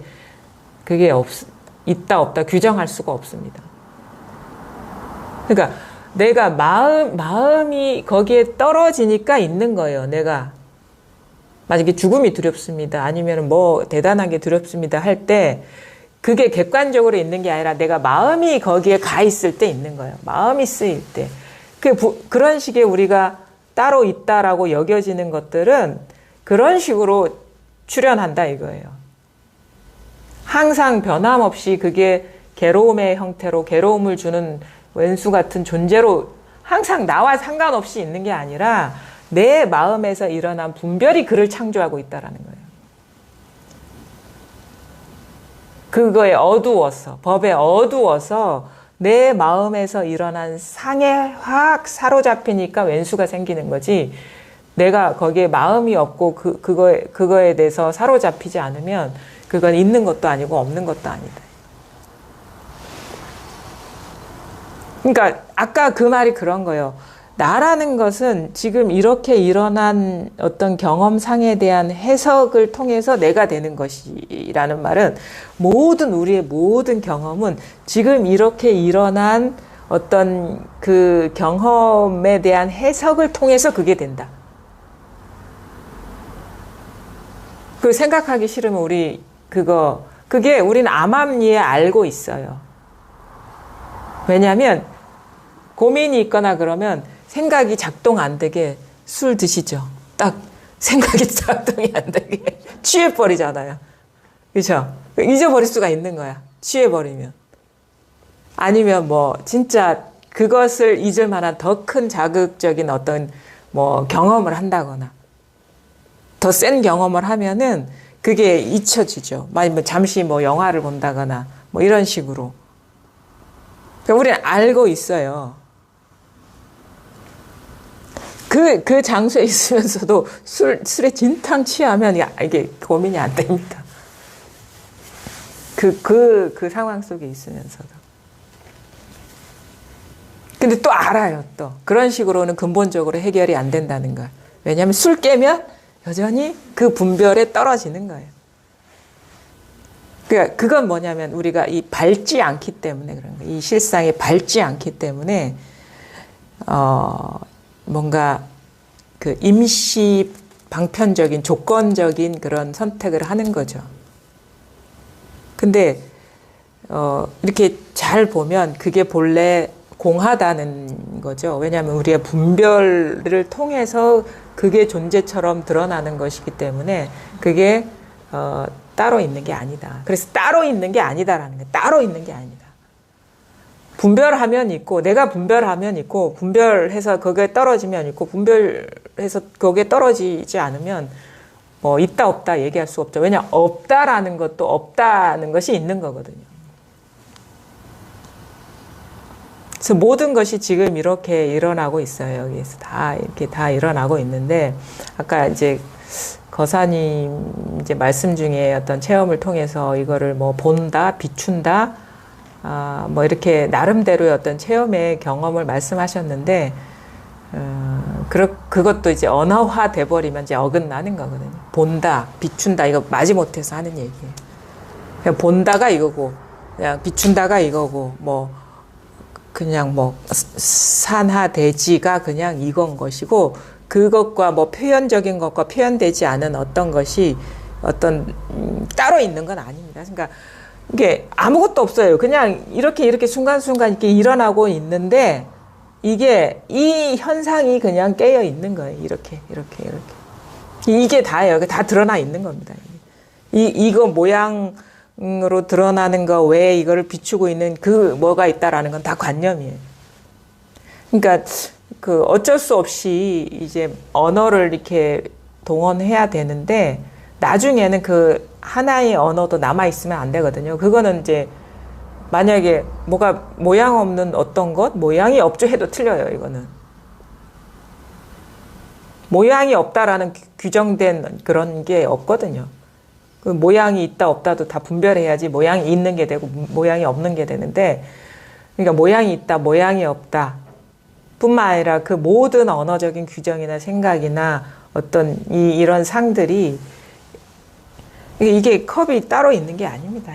있다 없다 규정할 수가 없습니다. 그러니까 내가 마음이 거기에 떨어지니까 있는 거예요. 내가 만약에 죽음이 두렵습니다. 아니면 뭐 대단하게 두렵습니다 할 때 그게 객관적으로 있는 게 아니라 내가 마음이 거기에 가 있을 때 있는 거예요. 마음이 쓰일 때. 그런 식의 우리가 따로 있다라고 여겨지는 것들은 그런 식으로 출현한다 이거예요. 항상 변함없이 그게 괴로움의 형태로 괴로움을 주는 왼수 같은 존재로 항상 나와 상관없이 있는 게 아니라 내 마음에서 일어난 분별이 그를 창조하고 있다라는 거예요. 그거에 법에 어두워서 내 마음에서 일어난 상에 확 사로잡히니까 왼수가 생기는 거지. 내가 거기에 마음이 없고 그거에 대해서 사로잡히지 않으면 그건 있는 것도 아니고 없는 것도 아니다. 그러니까 아까 그 말이 그런 거예요. 나라는 것은 지금 이렇게 일어난 어떤 경험상에 대한 해석을 통해서 내가 되는 것이라는 말은 우리의 모든 경험은 지금 이렇게 일어난 어떤 그 경험에 대한 해석을 통해서 그게 된다. 그 생각하기 싫으면 그게 우리는 암암리에 알고 있어요. 왜냐하면 고민이 있거나 그러면 생각이 작동 안 되게 술 드시죠. 딱 생각이 작동이 안 되게 취해버리잖아요. 그렇죠? 잊어버릴 수가 있는 거야. 취해버리면. 아니면 뭐 진짜 그것을 잊을 만한 더 큰 자극적인 어떤 뭐 경험을 한다거나 더 센 경험을 하면은 그게 잊혀지죠. 아니면 잠시 뭐 영화를 본다거나 뭐 이런 식으로. 그러니까 우리는 알고 있어요. 그 장소에 있으면서도 술에 진탕 취하면 이게 고민이 안 됩니다. 그 상황 속에 있으면서도. 근데 또 알아요, 또. 그런 식으로는 근본적으로 해결이 안 된다는 걸. 왜냐하면 술 깨면 여전히 그 분별에 떨어지는 거예요. 그러니까 그건 뭐냐면 우리가 밟지 않기 때문에 그런 거예요. 이 실상에 밟지 않기 때문에, 뭔가 그 임시 방편적인 조건적인 그런 선택을 하는 거죠. 근데 이렇게 잘 보면 그게 본래 공하다는 거죠. 왜냐하면 우리가 분별을 통해서 그게 존재처럼 드러나는 것이기 때문에 그게 따로 있는 게 아니다. 그래서 따로 있는 게 아니다라는 거예요. 따로 있는 게 아니다. 분별하면 있고 내가 분별하면 있고 분별해서 거기에 떨어지면 있고 분별해서 거기에 떨어지지 않으면 뭐 있다 없다 얘기할 수 없죠. 왜냐 없다라는 것도 없다는 것이 있는 거거든요. 그래서 모든 것이 지금 이렇게 일어나고 있어요. 여기에서 다 이렇게 다 일어나고 있는데 아까 이제 거사님 이제 말씀 중에 어떤 체험을 통해서 이거를 뭐 본다, 비춘다, 뭐 이렇게 나름대로의 어떤 체험의 경험을 말씀하셨는데 그것도 이제 언어화 돼버리면 이제 어긋나는 거거든요. 본다, 비춘다 이거 마지못해서 하는 얘기예요. 그냥 본다가 이거고, 그냥 비춘다가 이거고, 뭐 그냥 뭐 산하대지가 그냥 이건 것이고 그것과 뭐 표현적인 것과 표현되지 않은 어떤 것이 어떤 따로 있는 건 아닙니다. 그러니까 이게 아무것도 없어요. 그냥 이렇게 순간순간 이렇게 일어나고 있는데 이게 이 현상이 그냥 깨어 있는 거예요. 이렇게. 이게 다예요. 다 드러나 있는 겁니다. 이거 모양으로 드러나는 거 외에 이거를 비추고 있는 그 뭐가 있다라는 건 다 관념이에요. 그러니까 그 어쩔 수 없이 이제 언어를 이렇게 동원해야 되는데 나중에는 그 하나의 언어도 남아 있으면 안 되거든요. 그거는 이제 만약에 뭐가 모양 없는 어떤 것, 모양이 없죠 해도 틀려요. 이거는 모양이 없다라는 규정된 그런 게 없거든요. 그 모양이 있다 없다도 다 분별해야지 모양이 있는 게 되고 모양이 없는 게 되는데, 그러니까 모양이 있다, 모양이 없다 뿐만 아니라 그 모든 언어적인 규정이나 생각이나 어떤 이런 상들이 이게 컵이 따로 있는 게 아닙니다.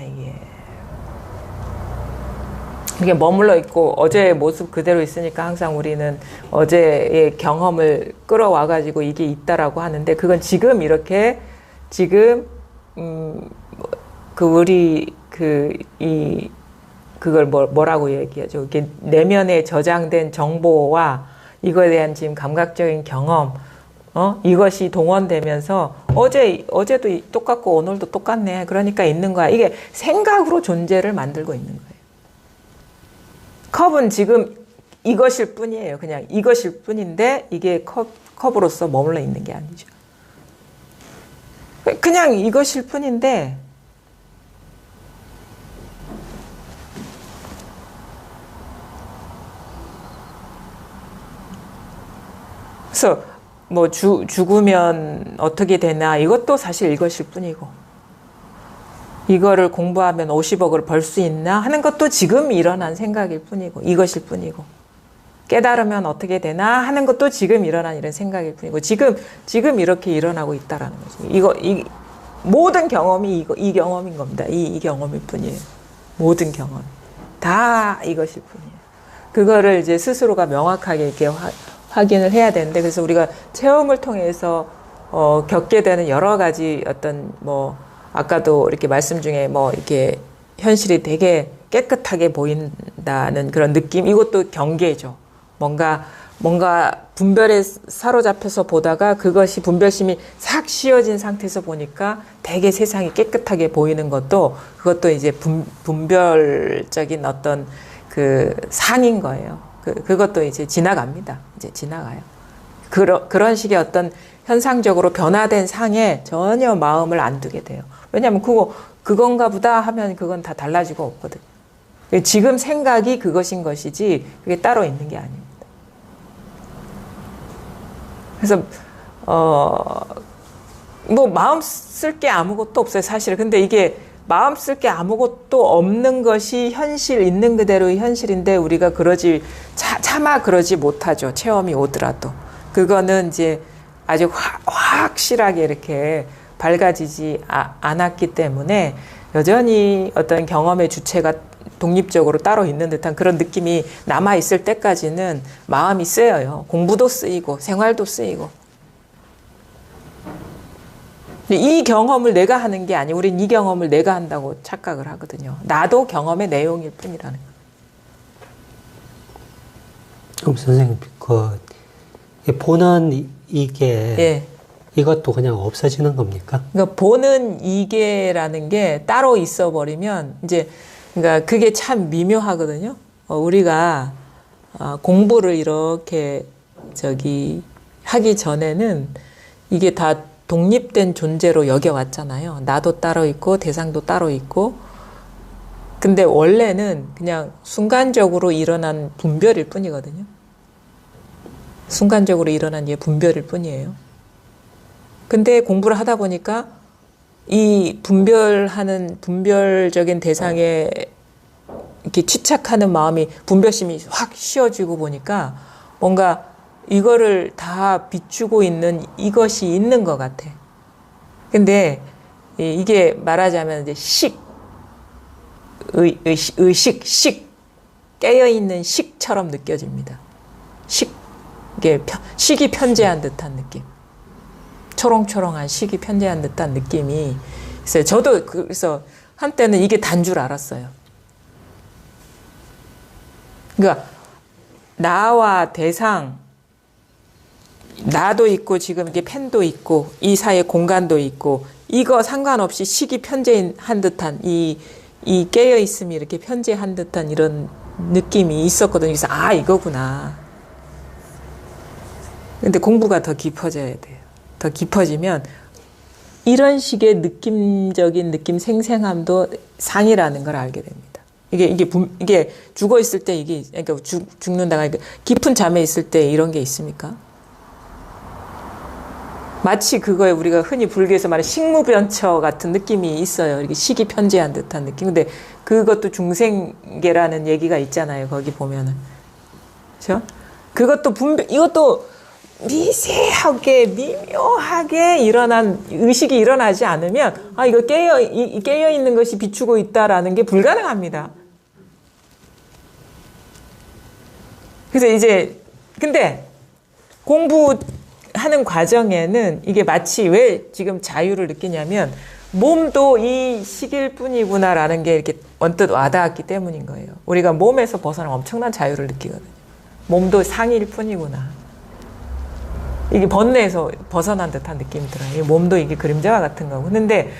이게 머물러 있고 어제의 모습 그대로 있으니까 항상 우리는 어제의 경험을 끌어와가지고 이게 있다라고 하는데 그건 지금 이렇게 그걸 뭐라고 얘기하죠? 이게 내면에 저장된 정보와 이거에 대한 지금 감각적인 경험, 이것이 동원되면서 어제도 똑같고 오늘도 똑같네. 그러니까 있는 거야. 이게 생각으로 존재를 만들고 있는 거예요. 컵은 지금 이것일 뿐이에요. 그냥 이것일 뿐인데 이게 컵으로서 머물러 있는 게 아니죠. 그냥 이것일 뿐인데 그래서 뭐 죽으면 어떻게 되나 이것도 사실 이것일 뿐이고 이거를 공부하면 50억을 벌 수 있나 하는 것도 지금 일어난 생각일 뿐이고 이것일 뿐이고 깨달으면 어떻게 되나 하는 것도 지금 일어난 이런 생각일 뿐이고 지금 이렇게 일어나고 있다라는 거죠. 모든 경험이 이 경험인 겁니다. 이 경험일 뿐이에요. 모든 경험 다 이것일 뿐이에요. 그거를 이제 스스로가 명확하게 이렇게 확인을 해야 되는데 그래서 우리가 체험을 통해서 겪게 되는 여러 가지 어떤 뭐 아까도 이렇게 말씀 중에 뭐 이렇게 현실이 되게 깨끗하게 보인다는 그런 느낌 이것도 경계죠. 뭔가 분별에 사로잡혀서 보다가 그것이 분별심이 싹 쉬어진 상태에서 보니까 되게 세상이 깨끗하게 보이는 그것도 이제 분별적인 어떤 그 상인 거예요. 그것도 이제 지나갑니다. 이제 지나가요. 그런 식의 어떤 현상적으로 변화된 상에 전혀 마음을 안 두게 돼요. 왜냐하면 그건가 보다 하면 그건 다 달라지고 없거든요. 지금 생각이 그것인 것이지 그게 따로 있는 게 아닙니다. 그래서 뭐 마음 쓸 게 아무것도 없어요. 사실. 근데 이게 마음 쓸 게 아무것도 없는 것이 현실 있는 그대로의 현실인데 우리가 차마 그러지 못하죠. 체험이 오더라도. 그거는 이제 아주 확실하게 이렇게 밝아지지 않았기 때문에 여전히 어떤 경험의 주체가 독립적으로 따로 있는 듯한 그런 느낌이 남아있을 때까지는 마음이 쓰여요. 공부도 쓰이고 생활도 쓰이고. 이 경험을 내가 하는 게 아니고 우린 이 경험을 내가 한다고 착각을 하거든요. 나도 경험의 내용일 뿐이라는 거예요. 그럼 선생님, 보는 이게 예. 이것도 그냥 없어지는 겁니까? 그러니까 보는 이게라는 게 따로 있어 버리면 이제 그러니까 그게 참 미묘하거든요. 우리가 공부를 이렇게 하기 전에는 이게 다 독립된 존재로 여겨왔잖아요. 나도 따로 있고 대상도 따로 있고. 근데 원래는 그냥 순간적으로 일어난 분별일 뿐이거든요. 순간적으로 일어난 분별일 뿐이에요. 근데 공부를 하다 보니까 이 분별적인 대상에 이렇게 취착하는 마음이, 분별심이 확 쉬어지고 보니까 뭔가 이거를 다 비추고 있는 이것이 있는 것 같아. 근데 이게 말하자면 이제 의식, 깨어있는 식처럼 느껴집니다. 이게 식이 편재한 듯한 느낌. 초롱초롱한 식이 편재한 듯한 느낌이 있어요. 저도 그래서 한때는 이게 단 줄 알았어요. 그러니까 나와 대상, 나도 있고 지금 이게 펜도 있고 이 사이에 공간도 있고 이거 상관없이 식이 편재한 듯한 이 깨어있음이 이렇게 편재한 듯한 이런 느낌이 있었거든요. 그래서 이거구나. 근데 공부가 더 깊어져야 돼요. 더 깊어지면 이런 식의 느낌적인 느낌 생생함도 상이라는 걸 알게 됩니다. 이게 죽어 있을 때 그러니까 죽는다가 깊은 잠에 있을 때 이런 게 있습니까? 마치 그거에 우리가 흔히 불교에서 말하는 식무변처 같은 느낌이 있어요. 이렇게 식이 편재한 듯한 느낌. 근데 그것도 중생계라는 얘기가 있잖아요. 거기 보면은. 그렇죠? 이것도 미세하게 미묘하게 일어난 의식이 일어나지 않으면 이거 깨어 있는 것이 비추고 있다라는 게 불가능합니다. 그래서 근데 공부하는 과정에는 이게 마치 왜 지금 자유를 느끼냐면 몸도 이 식일 뿐이구나라는 게 이렇게 언뜻 와닿았기 때문인 거예요. 우리가 몸에서 벗어나면 엄청난 자유를 느끼거든요. 몸도 상일 뿐이구나. 이게 번뇌에서 벗어난 듯한 느낌이 들어요. 몸도 이게 그림자와 같은 거고. 근데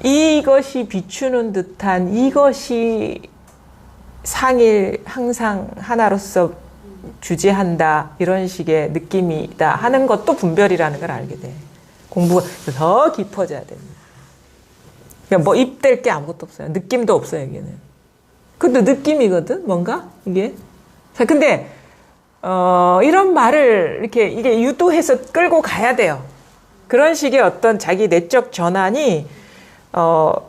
이것이 비추는 듯한 이것이 상일, 항상 하나로서 주재한다, 이런 식의 느낌이다 하는 것도 분별이라는 걸 알게 돼. 공부가 더 깊어져야 됩니다. 그러니까 입댈 게 아무것도 없어요. 느낌도 없어요, 여기는. 근데 느낌이거든, 뭔가? 이게. 자, 근데 이런 말을 이게 유도해서 끌고 가야 돼요. 그런 식의 어떤 자기 내적 전환이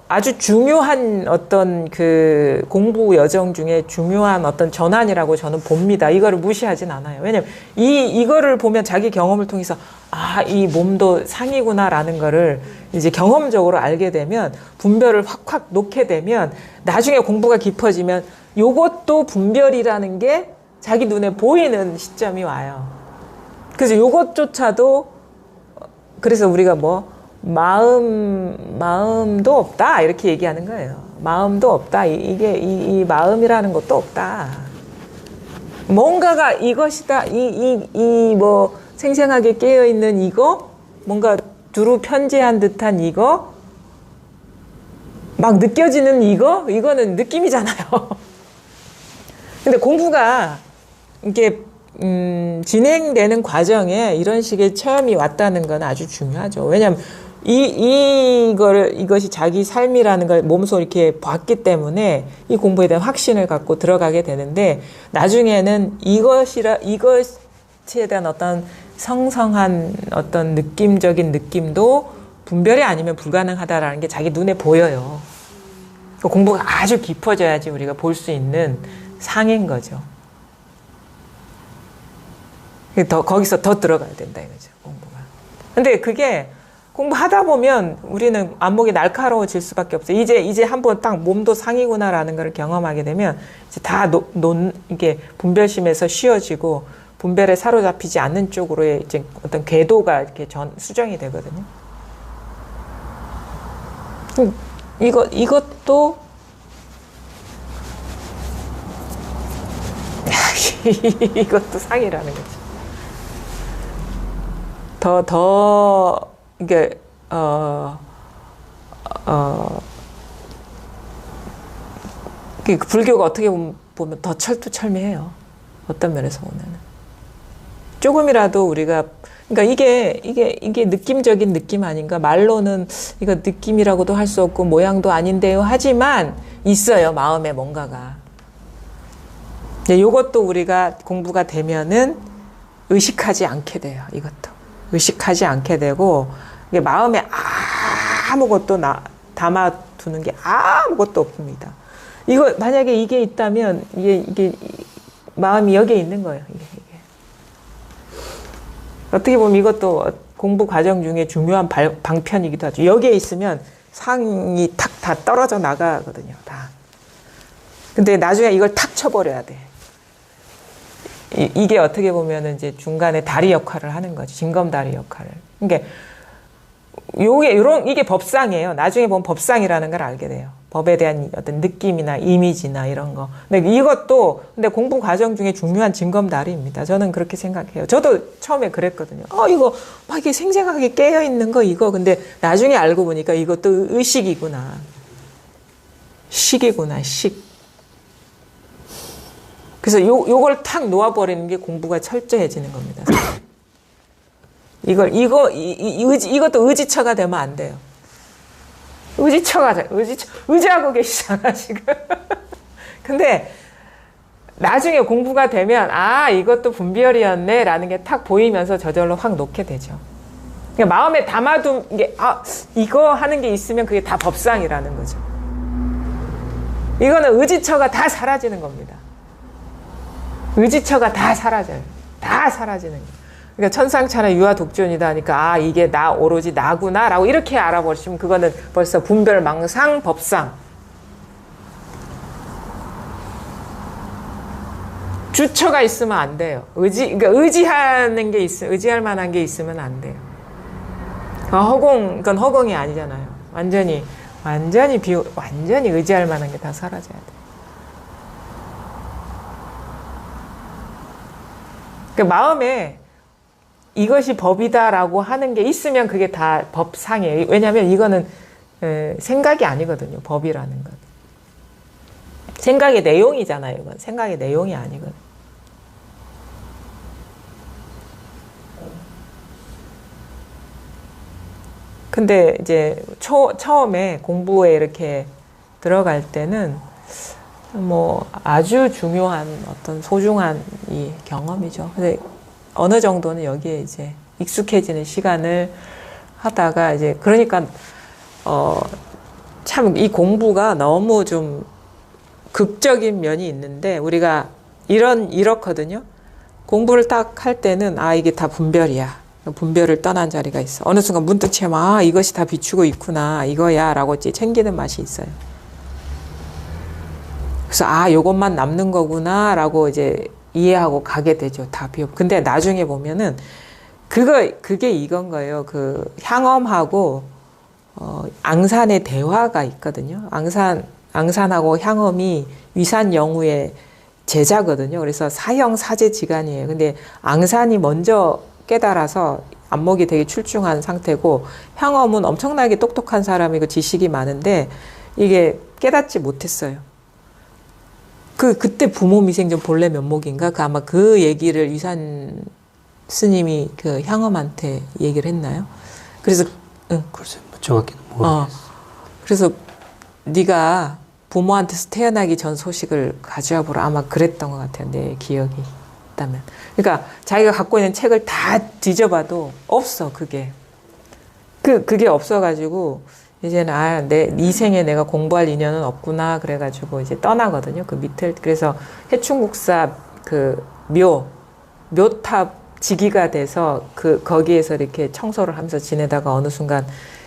아주 중요한 어떤 그 공부 여정 중에 중요한 어떤 전환이라고 저는 봅니다. 이거를 무시하진 않아요. 왜냐면 이거를 보면 자기 경험을 통해서 이 몸도 상이구나라는 거를 이제 경험적으로 알게 되면 분별을 확확 놓게 되면 나중에 공부가 깊어지면 요것도 분별이라는 게 자기 눈에 보이는 시점이 와요. 그래서 요것조차도, 그래서 우리가 마음도 없다, 이렇게 얘기하는 거예요. 마음도 없다. 이 마음이라는 것도 없다. 뭔가가 이것이다. 생생하게 깨어있는 이거, 뭔가 두루 편재한 듯한 이거, 막 느껴지는 이거는 느낌이잖아요. 근데 공부가 이게 진행되는 과정에 이런 식의 체험이 왔다는 건 아주 중요하죠. 왜냐하면 이것이 자기 삶이라는 걸 몸소 이렇게 봤기 때문에 이 공부에 대한 확신을 갖고 들어가게 되는데, 나중에는 이것에 대한 어떤 성성한 어떤 느낌적인 느낌도 분별이 아니면 불가능하다라는 게 자기 눈에 보여요. 공부가 아주 깊어져야지 우리가 볼 수 있는 상인 거죠. 거기서 더 들어가야 된다 이거죠, 공부가. 근데 그게 공부하다 보면 우리는 안목이 날카로워질 수밖에 없어요. 이제 한번 딱 몸도 상이구나라는 걸 경험하게 되면 이제 다 이게 분별심에서 쉬어지고 분별에 사로잡히지 않는 쪽으로의 이제 어떤 궤도가 이렇게 수정이 되거든요. 이것도 이것도 상이라는 거죠. 이게 불교가 어떻게 보면 더 철두철미해요. 어떤 면에서 보면은 조금이라도 우리가 그러니까 이게 느낌적인 느낌 아닌가? 말로는 이거 느낌이라고도 할 수 없고 모양도 아닌데요. 하지만 있어요. 마음에 뭔가가. 이것도 우리가 공부가 되면은 의식하지 않게 돼요. 이것도 의식하지 않게 되고 이게 마음에 아무것도 담아두는 게 아무것도 없습니다. 이거 만약에 이게 있다면 이게 마음이 여기에 있는 거예요. 이게. 어떻게 보면 이것도 공부 과정 중에 중요한 방편이기도 하죠. 여기에 있으면 상이 탁 다 떨어져 나가거든요. 다. 근데 나중에 이걸 탁 쳐버려야 돼. 이게 어떻게 보면 이제 중간에 다리 역할을 하는 거죠. 징검다리 역할을. 그러니까 이게 법상이에요. 나중에 보면 법상이라는 걸 알게 돼요. 법에 대한 어떤 느낌이나 이미지나 이런 거. 근데 이것도 공부 과정 중에 중요한 징검다리입니다. 저는 그렇게 생각해요. 저도 처음에 그랬거든요. 이거 막 이게 생생하게 깨어 있는 거 이거. 근데 나중에 알고 보니까 이것도 의식이구나. 식이구나. 식. 그래서 요걸 탁 놓아버리는 게 공부가 철저해지는 겁니다. 이것도 의지처가 되면 안 돼요. 의지하고 계시잖아, 지금. 근데 나중에 공부가 되면, 이것도 분별이었네, 라는 게 탁 보이면서 저절로 확 놓게 되죠. 그러니까 마음에 담아둔 게, 이거 하는 게 있으면 그게 다 법상이라는 거죠. 이거는 의지처가 다 사라지는 겁니다. 의지처가 다 사라져요. 다 사라지는 거예요. 그러니까 천상천하 유아독존이다 하니까 이게 오로지 나구나 라고 이렇게 알아버리시면 그거는 벌써 분별망상 법상. 주처가 있으면 안 돼요. 그러니까 의지하는 게 의지할 만한 게 있으면 안 돼요. 그건 허공이 아니잖아요. 완전히 의지할 만한 게 다 사라져야 돼요. 그러니까 마음에 이것이 법이다라고 하는 게 있으면 그게 다 법상이에요. 왜냐하면 이거는 생각이 아니거든요. 법이라는 건. 생각의 내용이잖아요. 이건 생각의 내용이 아니거든요. 근데 이제 처음에 공부에 이렇게 들어갈 때는 아주 중요한 어떤 소중한 이 경험이죠. 근데 어느 정도는 여기에 이제 익숙해지는 시간을 하다가 이제 그러니까 참 이 공부가 너무 좀 극적인 면이 있는데 우리가 이렇거든요. 공부를 딱 할 때는 이게 다 분별이야. 분별을 떠난 자리가 있어. 어느 순간 문득 채면 이것이 다 비추고 있구나. 이거야 라고 이제 챙기는 맛이 있어요. 그래서 요것만 남는 거구나 라고 이제 이해하고 가게 되죠. 다 비워. 근데 나중에 보면은 그게 이건 거예요. 그 향엄하고 앙산의 대화가 있거든요. 앙산하고 향엄이 위산영우의 제자거든요. 그래서 사형사제지간이에요. 근데 앙산이 먼저 깨달아서 안목이 되게 출중한 상태고 향엄은 엄청나게 똑똑한 사람이고 지식이 많은데 이게 깨닫지 못했어요. 그때 부모 미생전 본래 면목인가? 아마 그 얘기를 위산 스님이 그 향엄한테 얘기를 했나요? 그래서 글쎄, 정확히는 모르겠어. 그래서 네가 부모한테서 태어나기 전 소식을 가져와 보라. 아마 그랬던 것 같아요. 내 기억이 있다면. 그러니까 자기가 갖고 있는 책을 다 뒤져봐도 없어. 그게 없어가지고 이제는 이 생에 내가 공부할 인연은 없구나 그래가지고 이제 떠나거든요. 그 밑을 그래서 해충국사 그 묘탑 직위가 돼서 거기에서 이렇게 청소를 하면서 지내다가 어느 순간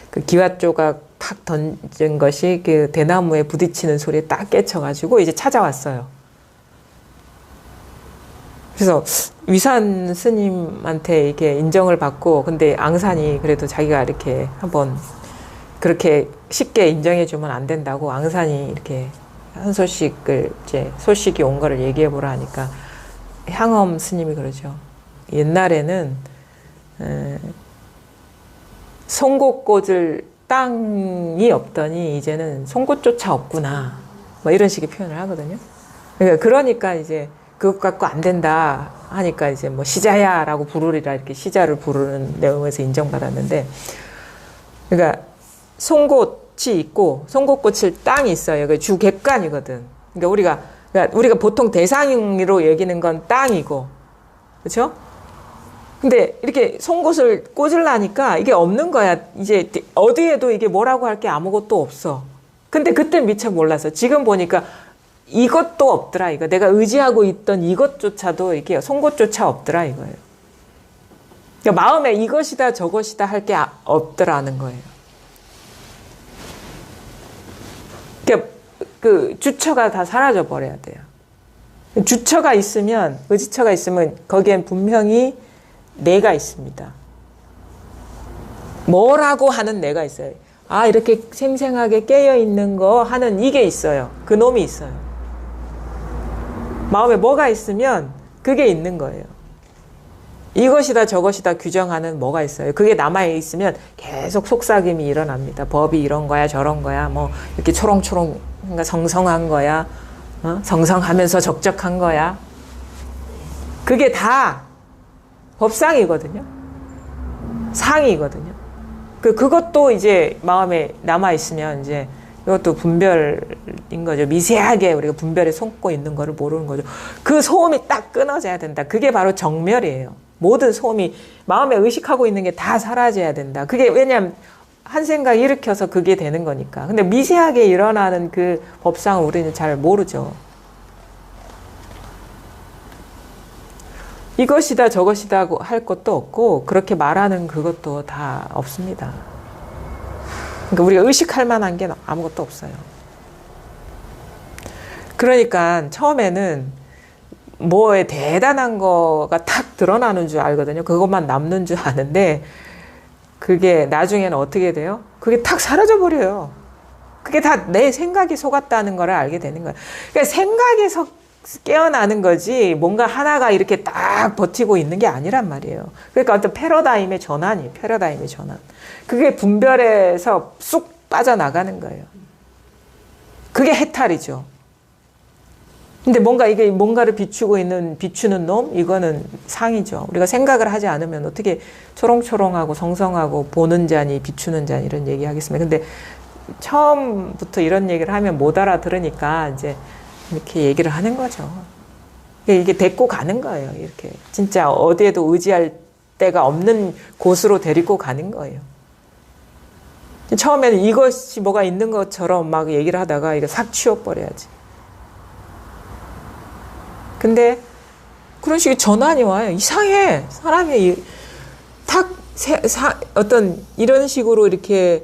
그 기와 조각 탁 던진 것이 그 대나무에 부딪히는 소리에 딱 깨쳐가지고 이제 찾아왔어요. 그래서 위산 스님한테 이렇게 인정을 받고, 근데 앙산이 그래도 자기가 이렇게 한번 그렇게 쉽게 인정해주면 안 된다고 앙산이 이렇게 한 소식을 이제 소식이 온 거를 얘기해보라 하니까 향엄 스님이 그러죠. 옛날에는 송곳 꽂을 땅이 없더니 이제는 송곳조차 없구나. 뭐 이런 식의 표현을 하거든요. 그러니까 이제 그것 갖고 안 된다 하니까 이제 뭐 시자야라고 부르리라 이렇게 시자를 부르는 내용에서 인정받았는데, 그러니까 송곳이 있고 송곳 꽂힐 땅이 있어요. 그 주객관이거든. 그러니까 우리가 보통 대상으로 여기는 건 땅이고, 그렇죠? 근데 이렇게 송곳을 꽂으려니까 이게 없는 거야. 이제 어디에도 이게 뭐라고 할 게 아무것도 없어. 근데 그때 미처 몰라서 지금 보니까 이것도 없더라 이거. 내가 의지하고 있던 이것조차도 이게 송곳조차 없더라 이거예요. 그러니까 마음에 이것이다 저것이다 할 게 없더라는 거예요. 그러니까 그 주처가 다 사라져 버려야 돼요. 주처가 있으면, 의지처가 있으면 거기엔 분명히 내가 있습니다. 뭐라고 하는 내가 있어요. 아, 이렇게 생생하게 깨어있는 거 하는 이게 있어요. 그 놈이 있어요. 마음에 뭐가 있으면 그게 있는 거예요. 이것이다 저것이다 규정하는 뭐가 있어요. 그게 남아있으면 계속 속삭임이 일어납니다. 법이 이런 거야 저런 거야 뭐 이렇게 초롱초롱 성성한 거야, 성성하면서 적적한 거야. 그게 다 법상이거든요. 상이거든요. 그것도 이제 마음에 남아있으면 이제 이것도 분별인 거죠. 미세하게 우리가 분별에 속고 있는 거를 모르는 거죠. 그 소음이 딱 끊어져야 된다. 그게 바로 정멸이에요. 모든 소음이 마음에 의식하고 있는 게 다 사라져야 된다. 그게 왜냐하면 한 생각 일으켜서 그게 되는 거니까. 근데 미세하게 일어나는 그 법상을 우리는 잘 모르죠. 이것이다 저것이다 할 것도 없고 그렇게 말하는 그것도 다 없습니다. 그러니까 우리가 의식할 만한 게 아무것도 없어요. 그러니까 처음에는 뭐에 대단한 거가 탁 드러나는 줄 알거든요. 그것만 남는 줄 아는데 그게 나중에는 어떻게 돼요? 그게 탁 사라져버려요. 그게 다 내 생각이 속았다는 걸 알게 되는 거예요. 그러니까 생각에서 깨어나는 거지 뭔가 하나가 이렇게 딱 버티고 있는 게 아니란 말이에요. 그러니까 어떤 패러다임의 전환이에요. 패러다임의 전환. 그게 분별에서 쑥 빠져나가는 거예요. 그게 해탈이죠. 근데 이게 뭔가를 비추는 놈? 이거는 상이죠. 우리가 생각을 하지 않으면 어떻게 초롱초롱하고 성성하고 보는 자니 비추는 자니 이런 얘기 하겠습니까? 근데 처음부터 이런 얘기를 하면 못 알아들으니까 이제 이렇게 얘기를 하는 거죠. 이게 데리고 가는 거예요. 이렇게. 진짜 어디에도 의지할 데가 없는 곳으로 데리고 가는 거예요. 처음에는 이것이 뭐가 있는 것처럼 막 얘기를 하다가 이거 싹 치워버려야지. 근데 그런 식의 전환이 와요. 이상해. 사람이 어떤 이런 식으로 이렇게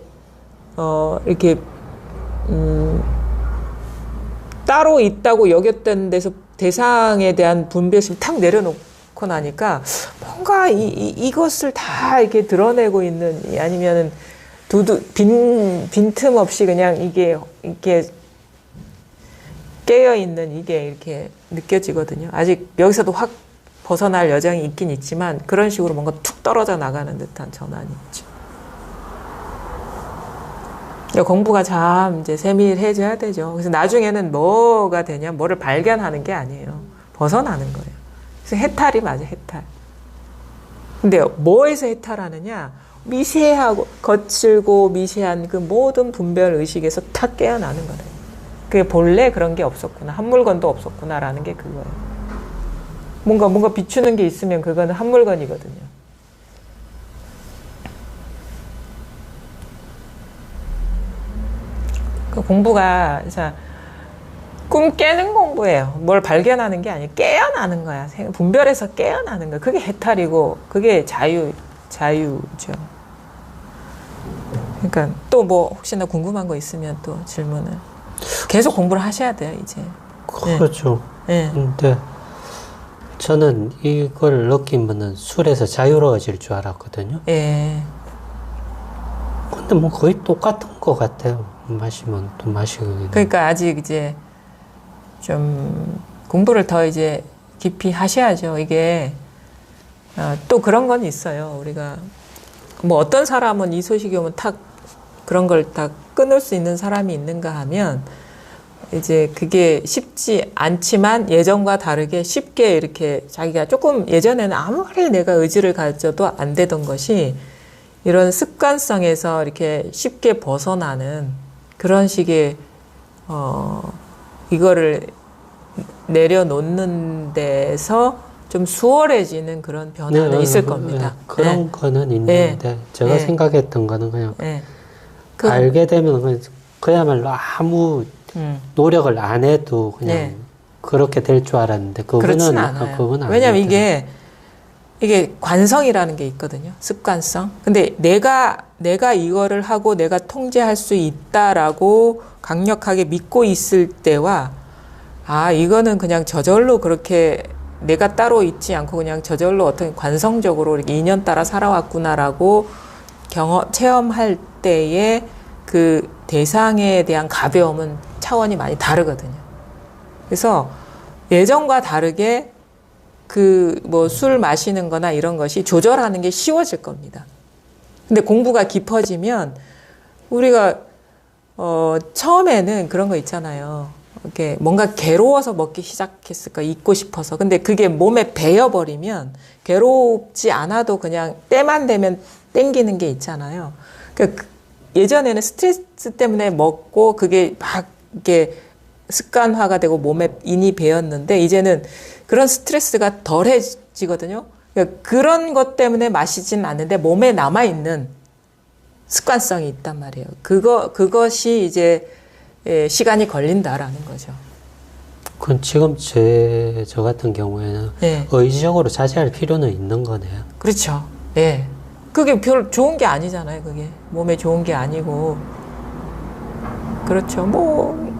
따로 있다고 여겼던 데서 대상에 대한 분별심을 탁 내려놓고 나니까 뭔가 이것을 다 이렇게 드러내고 있는, 아니면은 빈틈 없이 그냥 이게 이렇게 깨어있는 이게 이렇게 느껴지거든요. 아직 여기서도 확 벗어날 여정이 있긴 있지만 그런 식으로 뭔가 툭 떨어져 나가는 듯한 전환이 있죠. 공부가 참 이제 세밀해져야 되죠. 그래서 나중에는 뭐가 되냐, 뭐를 발견하는 게 아니에요. 벗어나는 거예요. 그래서 해탈이 맞아요, 해탈. 근데 뭐에서 해탈하느냐? 미세하고 거칠고 미세한 그 모든 분별 의식에서 탁 깨어나는 거예요. 그게 본래 그런 게 없었구나, 한 물건도 없었구나라는 게 그거예요. 뭔가 비추는 게 있으면 그거는 한 물건이거든요. 그 공부가 꿈 깨는 공부예요. 뭘 발견하는 게 아니에요. 깨어나는 거야. 분별해서 깨어나는 거야. 그게 해탈이고 그게 자유죠. 그러니까 또 뭐 혹시나 궁금한 거 있으면 또 질문을. 계속 공부를 하셔야 돼요, 이제. 그렇죠. 네. 근데 저는 이걸 느끼면은 술에서 자유로워질 줄 알았거든요. 예. 근데 뭐 거의 똑같은 것 같아요. 마시면 또 마시고. 그러니까 아직 이제 좀 공부를 더 이제 깊이 하셔야죠. 이게 또 그런 건 있어요. 우리가 뭐 어떤 사람은 이 소식이 오면 탁 그런 걸 다 끊을 수 있는 사람이 있는가 하면 이제 그게 쉽지 않지만 예전과 다르게 쉽게 이렇게 자기가 조금 예전에는 아무리 내가 의지를 가져도 안 되던 것이 이런 습관성에서 이렇게 쉽게 벗어나는 그런 식의 이거를 내려놓는 데서 좀 수월해지는 그런 변화는 있을 겁니다. 그런 거는 있는데 제가 생각했던 거는 그냥 알게 되면 그야말로 아무 노력을 안 해도 그냥 그렇게 될 줄 알았는데 그렇진 않아요. 그건 왜냐하면 이게 관성이라는 게 있거든요. 습관성. 근데 내가 이거를 하고 내가 통제할 수 있다라고 강력하게 믿고 있을 때와 이거는 그냥 저절로 그렇게 내가 따로 있지 않고 그냥 저절로 어떤 관성적으로 이렇게 인연 따라 살아왔구나라고 체험할 때의 그 대상에 대한 가벼움은 차원이 많이 다르거든요. 그래서 예전과 다르게 그 뭐 술 마시는 거나 이런 것이 조절하는 게 쉬워질 겁니다. 근데 공부가 깊어지면 우리가 처음에는 그런 거 있잖아요. 이렇게 뭔가 괴로워서 먹기 시작했을까, 잊고 싶어서. 근데 그게 몸에 배어버리면 괴롭지 않아도 그냥 때만 되면 땡기는 게 있잖아요. 그러니까 예전에는 스트레스 때문에 먹고 그게 막 이렇게 습관화가 되고 몸에 인이 배었는데 이제는 그런 스트레스가 덜해지거든요. 그러니까 그런 것 때문에 마시진 않는데 몸에 남아있는 습관성이 있단 말이에요. 그것이 이제 시간이 걸린다라는 거죠. 그건 지금 저 같은 경우에는 의지적으로 자제할 필요는 있는 거네요. 그렇죠. 예. 그게 별 좋은 게 아니잖아요. 그게 몸에 좋은 게 아니고. 그렇죠. 뭐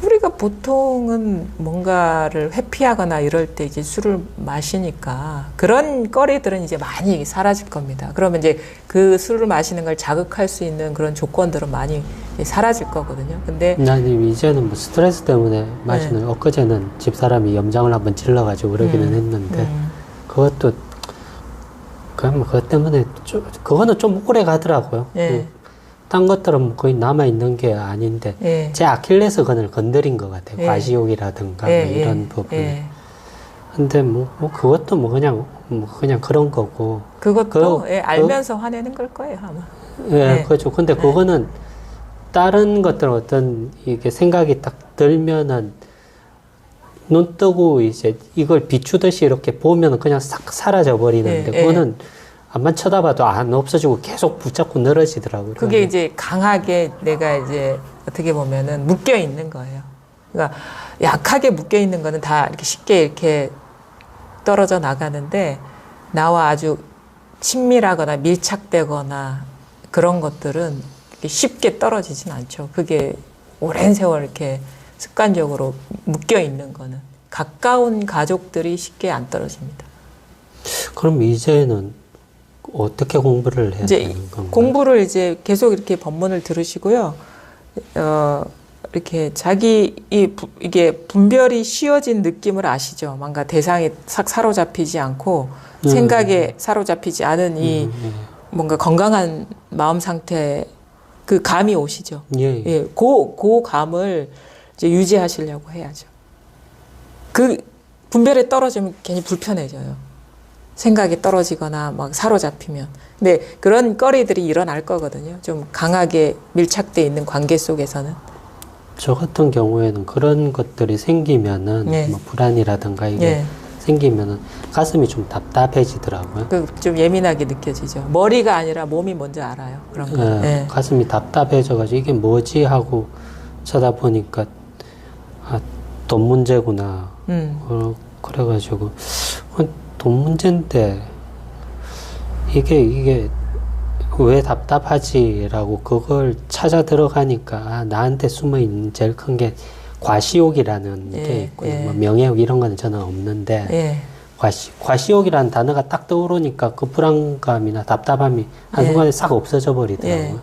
우리가 보통은 뭔가를 회피하거나 이럴 때 이제 술을 마시니까 그런 거리들은 이제 많이 사라질 겁니다. 그러면 이제 그 술을 마시는 걸 자극할 수 있는 그런 조건들은 많이 사라질 거거든요. 근데 나님 이제는 뭐 스트레스 때문에 마시는 엊그제는 집사람이 염장을 한번 찔러가지고 그러기는 했는데 그것도 그것 때문에 그거는 좀 오래 가더라고요. 딴 것들은 거의 남아있는 게 아닌데, 제 아킬레스건을 건드린 것 같아요. 과시욕이라든가, 뭐 이런 부분. 근데 그것도 그냥 그런 거고. 그것도, 알면서 화내는 걸 거예요, 아마. 그렇죠. 근데 그거는 다른 것들 어떤 이게 생각이 딱 들면은, 눈 뜨고 이제 이걸 비추듯이 이렇게 보면은 그냥 싹 사라져 버리는데, 그거는 앞만 쳐다봐도 안 없어지고 계속 붙잡고 늘어지더라고요. 그게 이제 강하게 내가 이제 어떻게 보면은 묶여 있는 거예요. 그러니까 약하게 묶여 있는 거는 다 이렇게 쉽게 이렇게 떨어져 나가는데 나와 아주 친밀하거나 밀착되거나 그런 것들은 쉽게 떨어지진 않죠. 그게 오랜 세월 이렇게 습관적으로 묶여 있는 거는 가까운 가족들이 쉽게 안 떨어집니다. 그럼 이제는 어떻게 공부를 해야 되는 건가요? 공부를 이제 계속 이렇게 법문을 들으시고요. 이렇게 이게 분별이 쉬워진 느낌을 아시죠? 뭔가 대상에 싹 사로잡히지 않고 생각에 사로잡히지 않은 이 뭔가 건강한 마음 상태 그 감이 오시죠? 그 감을 이제 유지하시려고 해야죠. 그 분별에 떨어지면 괜히 불편해져요. 생각이 떨어지거나 막 사로잡히면. 근데 그런 거리들이 일어날 거거든요. 좀 강하게 밀착돼 있는 관계 속에서는. 저 같은 경우에는 그런 것들이 생기면은 뭐 불안이라든가 이게 생기면은 가슴이 좀 답답해지더라고요. 좀 예민하게 느껴지죠. 머리가 아니라 몸이 먼저 알아요. 그런 거. 가슴이 답답해져가지고 이게 뭐지 하고 쳐다보니까 돈 문제구나. 그래가지고 돈 문제인데 이게 왜 답답하지라고 그걸 찾아 들어가니까 나한테 숨어 있는 제일 큰 게 과시욕이라는 게 있고요. 뭐 명예욕 이런 거는 저는 없는데 과시욕이라는 단어가 딱 떠오르니까 그 불안감이나 답답함이 한순간에 싹 없어져 버리더라고요.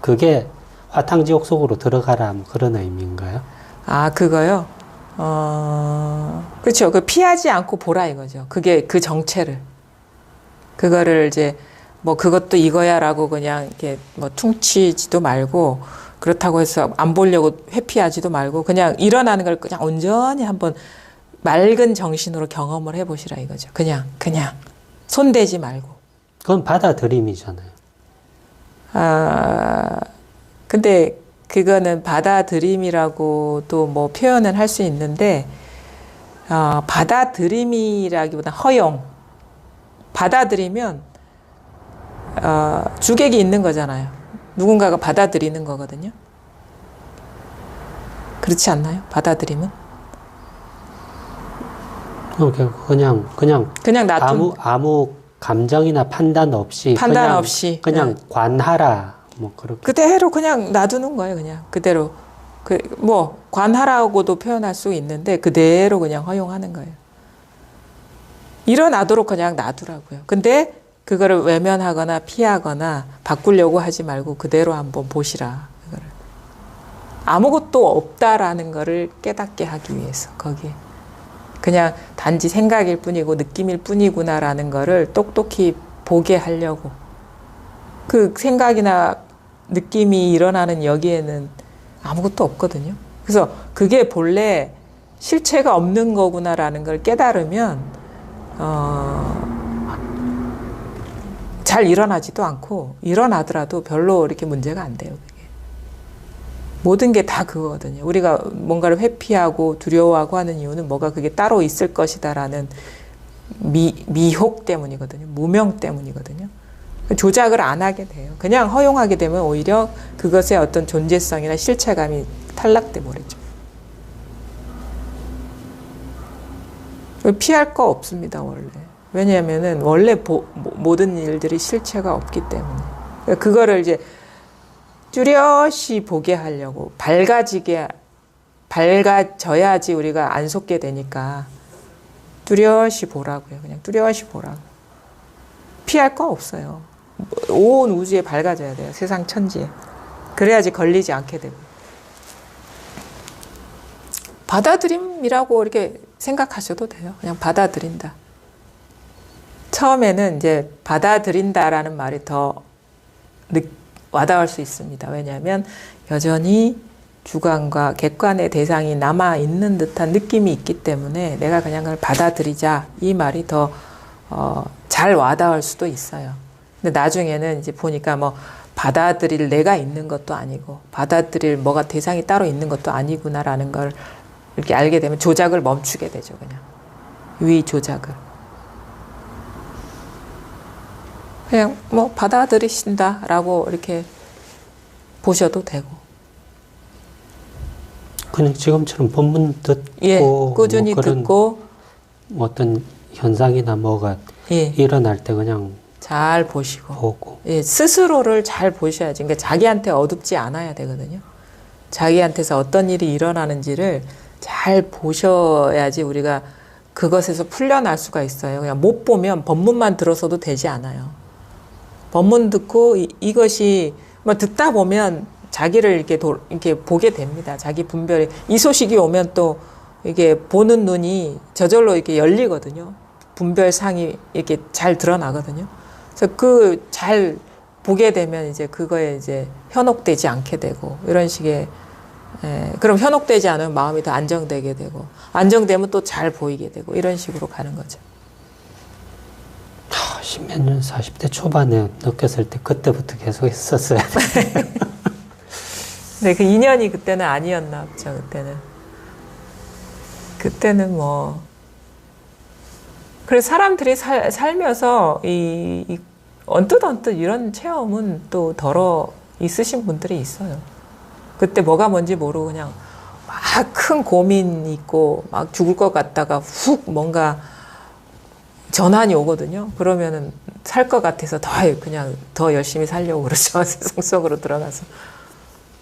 그게 화탕지옥 속으로 들어가라 뭐 그런 의미인가요? 아, 그거요? 그렇죠. 그 피하지 않고 보라 이거죠. 그게 그 정체를. 그거를 이제 뭐 그것도 이거야라고 그냥 이렇게 뭐 퉁치지도 말고 그렇다고 해서 안 보려고 회피하지도 말고 그냥 일어나는 걸 그냥 온전히 한번 맑은 정신으로 경험을 해보시라 이거죠. 그냥 손대지 말고. 그건 받아들임이잖아요. 근데 그거는 받아들임이라고도 뭐 표현은 할 수 있는데 받아들임이라기보다 허용. 받아들이면 주객이 있는 거잖아요. 누군가가 받아들이는 거거든요. 그렇지 않나요? 받아들임은? 그냥 놔둔 아무 감정이나 판단 없이 그냥 관하라 뭐 그렇게 그대로 그냥 놔두는 거예요. 그냥 그대로 뭐 관하라고도 표현할 수 있는데 그대로 그냥 허용하는 거예요. 일어나도록 그냥 놔두라고요. 근데 그거를 외면하거나 피하거나 바꾸려고 하지 말고 그대로 한번 보시라. 그거를. 아무것도 없다라는 거를 깨닫게 하기 위해서 거기에. 그냥 단지 생각일 뿐이고 느낌일 뿐이구나라는 거를 똑똑히 보게 하려고. 그 생각이나 느낌이 일어나는 여기에는 아무것도 없거든요. 그래서 그게 본래 실체가 없는 거구나라는 걸 깨달으면 잘 일어나지도 않고 일어나더라도 별로 이렇게 문제가 안 돼요. 그게. 모든 게 다 그거거든요. 우리가 뭔가를 회피하고 두려워하고 하는 이유는 뭐가 그게 따로 있을 것이다라는 미혹 때문이거든요. 무명 때문이거든요. 조작을 안 하게 돼요. 그냥 허용하게 되면 오히려 그것의 어떤 존재성이나 실체감이 탈락돼 버리죠. 피할 거 없습니다, 원래. 왜냐하면은 원래 모든 일들이 실체가 없기 때문에. 그거를 이제 뚜렷이 보게 하려고 밝아져야지 우리가 안 속게 되니까 뚜렷이 보라고요. 그냥 뚜렷이 보라고. 피할 거 없어요. 온 우주에 밝아져야 돼요. 세상 천지에. 그래야지 걸리지 않게 되고. 받아들임이라고 이렇게 생각하셔도 돼요. 그냥 받아들인다. 처음에는 이제 받아들인다라는 말이 더 와닿을 수 있습니다. 왜냐하면 여전히 주관과 객관의 대상이 남아있는 듯한 느낌이 있기 때문에 내가 그냥 그걸 받아들이자 이 말이 더 잘 와닿을 수도 있어요. 근데 나중에는 이제 보니까 뭐 받아들일 내가 있는 것도 아니고 받아들일 뭐가 대상이 따로 있는 것도 아니구나라는 걸 이렇게 알게 되면 조작을 멈추게 되죠. 그냥 위 조작을. 그냥 뭐 받아들이신다라고 이렇게 보셔도 되고. 그냥 지금처럼 본문 듣고 꾸준히 뭐 듣고 어떤 현상이나 뭐가 일어날 때 그냥 잘 보시고 보고. 스스로를 잘 보셔야지. 그러니까 자기한테 어둡지 않아야 되거든요. 자기한테서 어떤 일이 일어나는지를 잘 보셔야지 우리가 그것에서 풀려날 수가 있어요. 그냥 못 보면 법문만 들어서도 되지 않아요. 법문 듣고 이것이 뭐 듣다 보면 자기를 이렇게 보게 됩니다. 자기 분별이 이 소식이 오면 또 이게 보는 눈이 저절로 이렇게 열리거든요. 분별상이 이렇게 잘 드러나거든요. 그래서 그 잘 보게 되면 이제 그거에 이제 현혹되지 않게 되고 이런 식의 그럼 현혹되지 않으면 마음이 더 안정되게 되고 안정되면 또 잘 보이게 되고 이런 식으로 가는 거죠. 10몇 년 40대 초반에 느꼈을 때 그때부터 계속 했었어요. 네, 그 인연이 그때는 아니었나 보죠. 그때는 뭐 그래서 사람들이 살면서 언뜻 이런 체험은 또 덜어 있으신 분들이 있어요. 그때 뭐가 뭔지 모르고 그냥 막 큰 고민 있고 막 죽을 것 같다가 훅 뭔가 전환이 오거든요. 그러면은 살 것 같아서 그냥 더 열심히 살려고 그러죠. 세상 속으로 들어가서.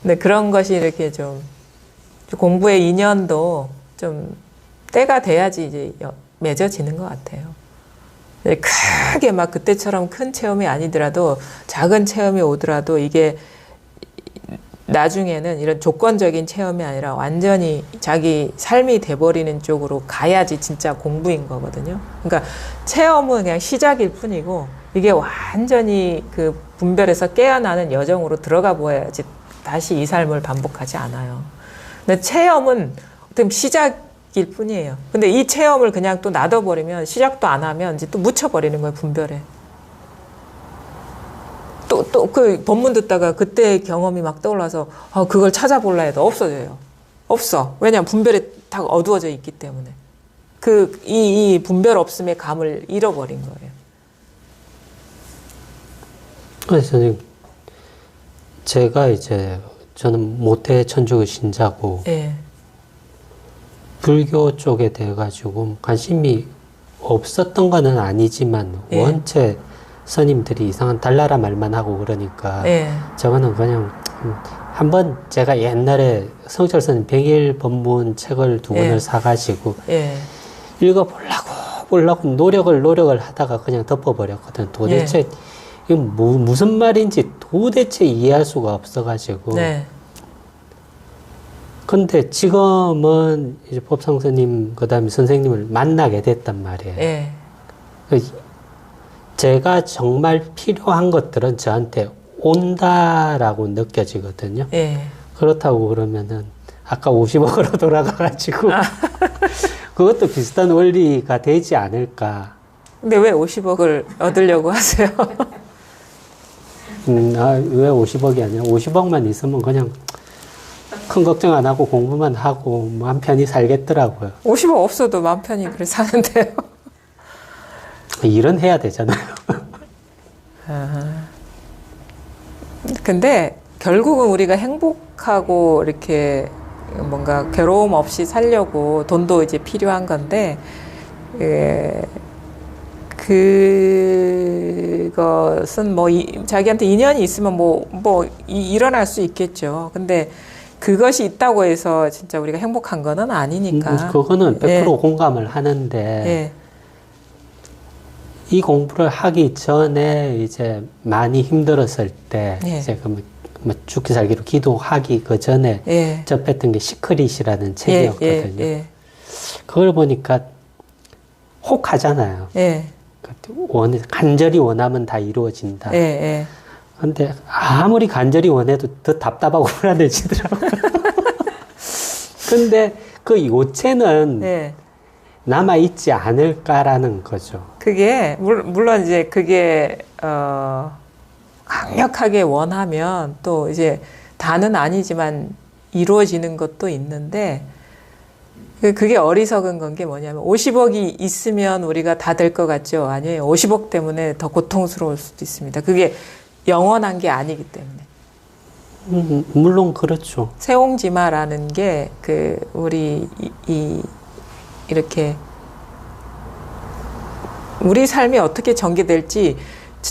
근데 그런 것이 이렇게 좀 공부의 인연도 좀 때가 돼야지 이제 맺어지는 것 같아요. 크게 막 그때처럼 큰 체험이 아니더라도 작은 체험이 오더라도 이게 나중에는 이런 조건적인 체험이 아니라 완전히 자기 삶이 돼버리는 쪽으로 가야지 진짜 공부인 거거든요. 그러니까 체험은 그냥 시작일 뿐이고 이게 완전히 그 분별에서 깨어나는 여정으로 들어가 보아야지 다시 이 삶을 반복하지 않아요. 근데 체험은 어떻게 시작일 뿐이에요. 근데 이 체험을 그냥 또 놔둬버리면 시작도 안 하면 이제 또 묻혀버리는 거예요, 분별에. 또 그 법문 듣다가 그때 경험이 막 떠올라서 그걸 찾아볼라 해도 없어져요. 없어. 왜냐면 분별이 다 어두워져 있기 때문에. 이 분별 없음의 감을 잃어버린 거예요. 그래서 제가 저는 모태 천주교 신자고 예. 불교 쪽에 대해 가지고 관심이 없었던 거는 아니지만 예. 원체 스님들이 이상한 달나라 말만 하고 그러니까 예. 저거는 그냥 한번 제가 옛날에 성철 스님 백일 법문 책을 2권을 예. 사가지고 예. 읽어보려고 노력을 하다가 그냥 덮어버렸거든. 도대체 예. 이게 무슨 말인지 도대체 이해할 수가 없어가지고. 네. 근데 지금은 이제 법상 스님 그다음에 선생님을 만나게 됐단 말이에요. 예. 제가 정말 필요한 것들은 저한테 온다라고 느껴지거든요. 예. 그렇다고 그러면은 아까 50억으로 돌아가가지고 그것도 비슷한 원리가 되지 않을까. 근데 왜 50억을 얻으려고 하세요? 왜 50억이 아니라 50억만 있으면 그냥 큰 걱정 안 하고 공부만 하고 마음 편히 살겠더라고요. 50억 없어도 마음 편히 그래 사는데요. 일은 해야 되잖아요. 근데 결국은 우리가 행복하고 이렇게 뭔가 괴로움 없이 살려고 돈도 이제 필요한 건데, 그것은 뭐 자기한테 인연이 있으면 일어날 수 있겠죠. 근데 그것이 있다고 해서 진짜 우리가 행복한 거는 아니니까. 그거는 100% 예. 공감을 하는데, 예. 이 공부를 하기 전에 이제 많이 힘들었을 때, 예. 이제 죽기 살기로 기도하기 그 전에 예. 접했던 게 시크릿이라는 책이었거든요. 예. 그걸 보니까 혹하잖아요. 예. 간절히 원하면 다 이루어진다. 예. 근데 아무리 간절히 원해도 더 답답하고 불안해지더라고요. 근데 그 요체는 예. 남아있지 않을까라는 거죠. 그게 물론 이제 그게 강력하게 원하면 또 이제 다는 아니지만 이루어지는 것도 있는데, 그게 어리석은 건 게 뭐냐면 50억이 있으면 우리가 다 될 것 같죠? 아니에요. 50억 때문에 더 고통스러울 수도 있습니다. 그게 영원한 게 아니기 때문에. 물론 그렇죠. 세옹지마라는 게 우리 이렇게 우리 삶이 어떻게 전개될지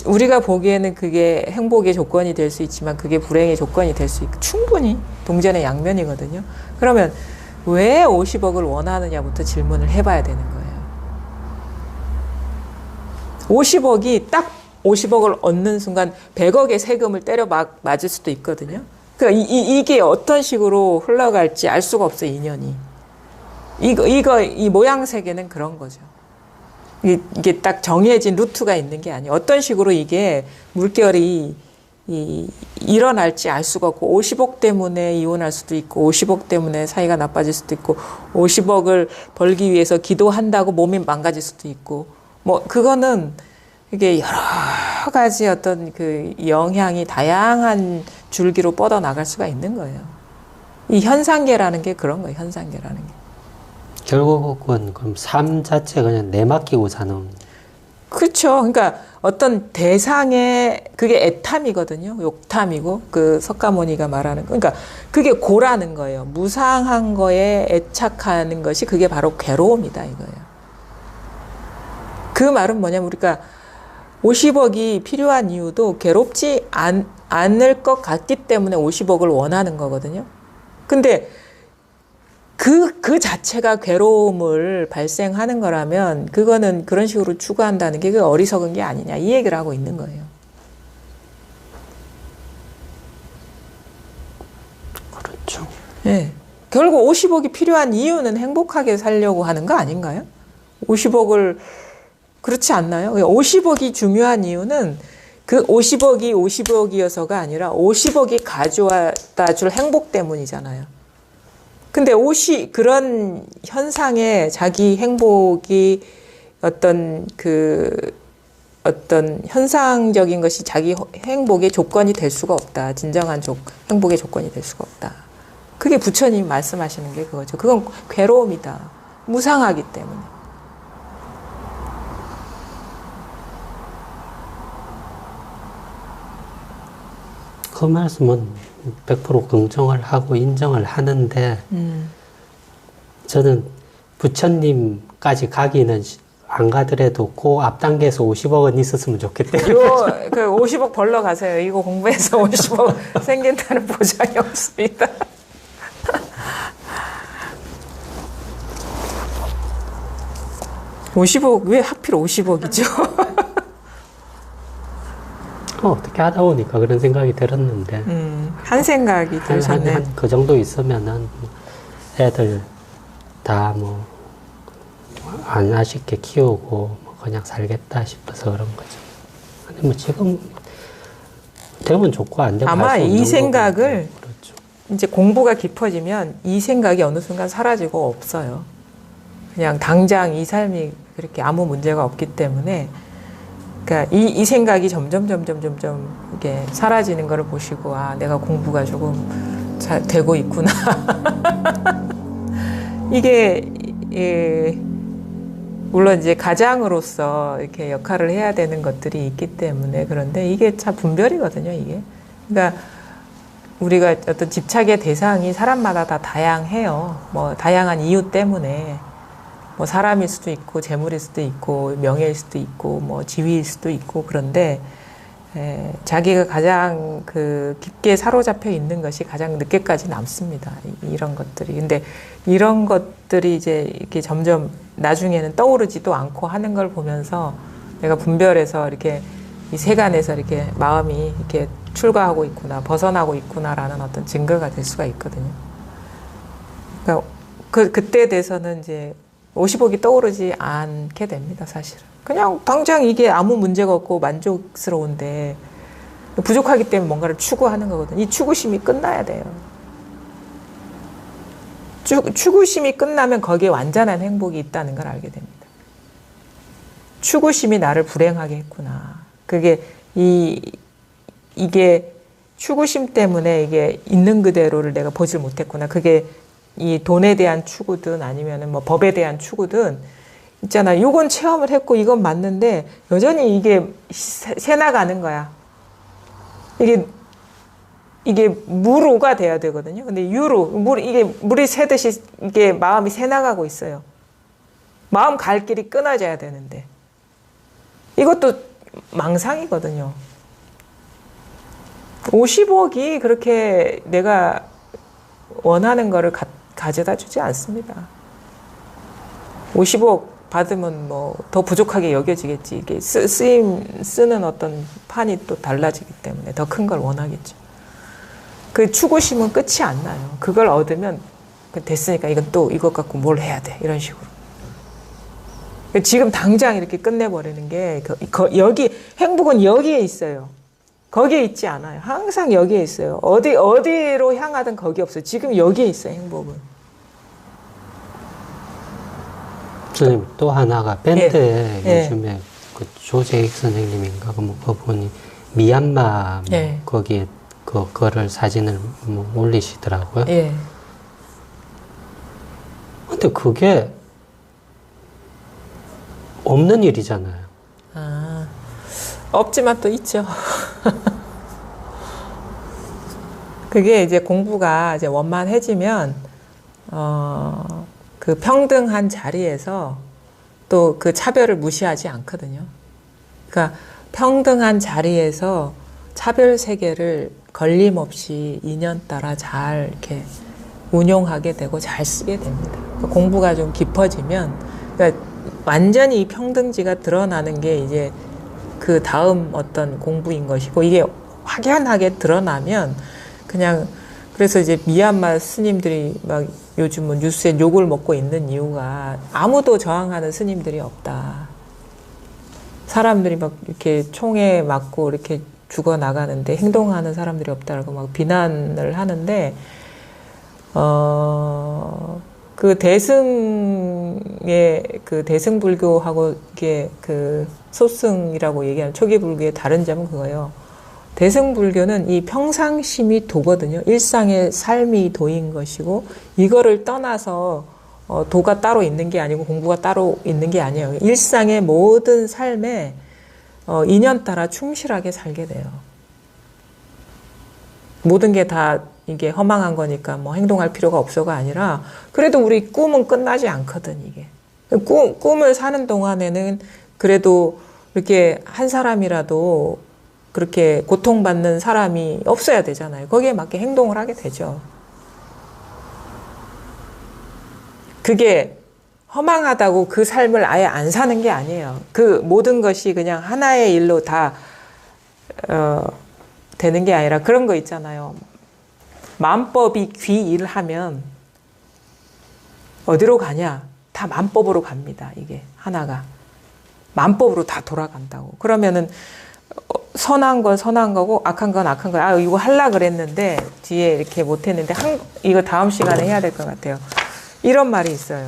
우리가 보기에는 그게 행복의 조건이 될 수 있지만 그게 불행의 조건이 될 수 있고 충분히 동전의 양면이거든요. 그러면 왜 50억을 원하느냐부터 질문을 해봐야 되는 거예요. 50억이 딱 50억을 얻는 순간 100억의 세금을 때려 맞을 수도 있거든요. 그러니까 이게 어떤 식으로 흘러갈지 알 수가 없어요, 인연이. 이 모양새계는 그런 거죠. 이게 딱 정해진 루트가 있는 게 아니에요. 어떤 식으로 이게 물결이 일어날지 알 수가 없고 50억 때문에 이혼할 수도 있고 50억 때문에 사이가 나빠질 수도 있고 50억을 벌기 위해서 기도한다고 몸이 망가질 수도 있고 그거는 이게 여러 가지 어떤 그 영향이 다양한 줄기로 뻗어 나갈 수가 있는 거예요. 이 현상계라는 게 그런 거예요. 현상계라는 게. 결국은 그럼 삶 자체 그냥 내맡기고 사는. 그렇죠. 그러니까 어떤 대상의 그게 애탐이거든요. 욕탐이고 그 석가모니가 말하는 거. 그러니까 그게 고라는 거예요. 무상한 거에 애착하는 것이 그게 바로 괴로움이다 이거예요. 그 말은 뭐냐면 우리가 50억이 필요한 이유도 괴롭지 않을 것 같기 때문에 50억을 원하는 거거든요. 근데 그 자체가 괴로움을 발생하는 거라면 그거는 그런 식으로 추구한다는 게 그 어리석은 게 아니냐 이 얘기를 하고 있는 거예요. 그렇죠. 네. 결국 50억이 필요한 이유는 행복하게 살려고 하는 거 아닌가요? 50억을 그렇지 않나요? 50억이 중요한 이유는 그 50억이 50억이어서가 아니라 50억이 가져다 줄 행복 때문이잖아요. 근데 그런 현상에 자기 행복이 어떤 현상적인 것이 자기 행복의 조건이 될 수가 없다. 진정한 행복의 조건이 될 수가 없다. 그게 부처님이 말씀하시는 게 그거죠. 그건 괴로움이다. 무상하기 때문에. 그 말씀은 100% 긍정을 하고 인정을 하는데 저는 부처님까지 가기는 안 가더라도 그 앞 단계에서 50억은 있었으면 좋겠대요. 그 50억 벌러 가세요. 이거 공부해서 50억 생긴다는 보장이 없습니다. (50억) 왜 하필 50억이죠? 어떻게 하다 보니까 그런 생각이 들었는데 한 생각이 들었네. 그 정도 있으면은 애들 다 뭐 안 아쉽게 키우고 뭐 그냥 살겠다 싶어서 그런 거죠. 근데 뭐 지금 되면 좋고 안 되면 아마 이 생각을 그렇죠. 이제 공부가 깊어지면 이 생각이 어느 순간 사라지고 없어요. 그냥 당장 이 삶이 그렇게 아무 문제가 없기 때문에 그러니까 이 생각이 점점 이게 사라지는 거를 보시고 아 내가 공부가 조금 잘 되고 있구나. 이게 물론 이제 가장으로서 이렇게 역할을 해야 되는 것들이 있기 때문에 그런데 이게 참 분별이거든요. 이게 그러니까 우리가 어떤 집착의 대상이 사람마다 다 다양해요. 뭐 다양한 이유 때문에. 뭐 사람일 수도 있고 재물일 수도 있고 명예일 수도 있고 뭐 지위일 수도 있고 그런데 자기가 가장 깊게 사로잡혀 있는 것이 가장 늦게까지 남습니다. 이런 것들이. 근데 이런 것들이 이제 이렇게 점점 나중에는 떠오르지도 않고 하는 걸 보면서 내가 분별해서 이렇게 이 세간에서 이렇게 마음이 이렇게 출가하고 있구나, 벗어나고 있구나라는 어떤 증거가 될 수가 있거든요. 그러니까 그때 돼서는 이제 50억이 떠오르지 않게 됩니다, 사실은. 그냥 당장 이게 아무 문제가 없고 만족스러운데 부족하기 때문에 뭔가를 추구하는 거거든요. 이 추구심이 끝나야 돼요. 추구심이 끝나면 거기에 완전한 행복이 있다는 걸 알게 됩니다. 추구심이 나를 불행하게 했구나. 이게 추구심 때문에 이게 있는 그대로를 내가 보질 못했구나. 그게 이 돈에 대한 추구든 아니면은 뭐 법에 대한 추구든 있잖아. 요건 체험을 했고 이건 맞는데 여전히 이게 새나가는 거야. 이게 무로가 돼야 되거든요. 근데 이게 물이 새듯이 이게 마음이 새나가고 있어요. 마음 갈 길이 끊어져야 되는데 이것도 망상이거든요. 50억이 그렇게 내가 원하는 거를 가져다 주지 않습니다. 50억 받으면 뭐 더 부족하게 여겨지겠지. 이게 쓰는 어떤 판이 또 달라지기 때문에 더 큰 걸 원하겠죠. 그 추구심은 끝이 안 나요. 그걸 얻으면 됐으니까 이건 또 이것 갖고 뭘 해야 돼. 이런 식으로. 지금 당장 이렇게 끝내버리는 게 여기 행복은 여기에 있어요. 거기에 있지 않아요. 항상 여기에 있어요. 어디로 향하든 거기 없어요. 지금 여기에 있어요, 행복은. 선생님, 또 하나가 밴드에 요즘에 그 조재익 선생님인가 그분이 미얀마 거기에 그거를 사진을 올리시더라고요. 근데 그게 없는 일이잖아요. 없지만 또 있죠. 그게 이제 공부가 이제 원만해지면, 그 평등한 자리에서 또 그 차별을 무시하지 않거든요. 그러니까 평등한 자리에서 차별 세계를 걸림없이 인연 따라 잘 이렇게 운용하게 되고 잘 쓰게 됩니다. 그러니까 공부가 좀 깊어지면, 그러니까 완전히 평등지가 드러나는 게 이제 그 다음 어떤 공부인 것이고, 이게 확연하게 드러나면 그냥, 그래서 이제 미얀마 스님들이 막 요즘은 뉴스에 욕을 먹고 있는 이유가 아무도 저항하는 스님들이 없다. 사람들이 막 이렇게 총에 맞고 이렇게 죽어 나가는데 행동하는 사람들이 없다라고 막 비난을 하는데, 그 대승불교하고 이게 그 소승이라고 얘기하는 초기 불교의 다른 점은 그거예요. 대승불교는 이 평상심이 도거든요. 일상의 삶이 도인 것이고, 이거를 떠나서 도가 따로 있는 게 아니고 공부가 따로 있는 게 아니에요. 일상의 모든 삶에 인연 따라 충실하게 살게 돼요. 모든 게 다 이게 허망한 거니까 뭐 행동할 필요가 없어가 아니라, 그래도 우리 꿈은 끝나지 않거든, 이게. 꿈을 사는 동안에는 그래도 이렇게 한 사람이라도 그렇게 고통받는 사람이 없어야 되잖아요. 거기에 맞게 행동을 하게 되죠. 그게 허망하다고 그 삶을 아예 안 사는 게 아니에요. 그 모든 것이 그냥 하나의 일로 다 되는 게 아니라 그런 거 있잖아요. 만법이 귀일하면 어디로 가냐? 다 만법으로 갑니다. 이게 하나가. 만법으로 다 돌아간다고. 그러면은 선한 건 선한 거고 악한 건 악한 거야. 아, 이거 하려고 그랬는데 뒤에 이렇게 못했는데 이거 다음 시간에 해야 될 것 같아요. 이런 말이 있어요.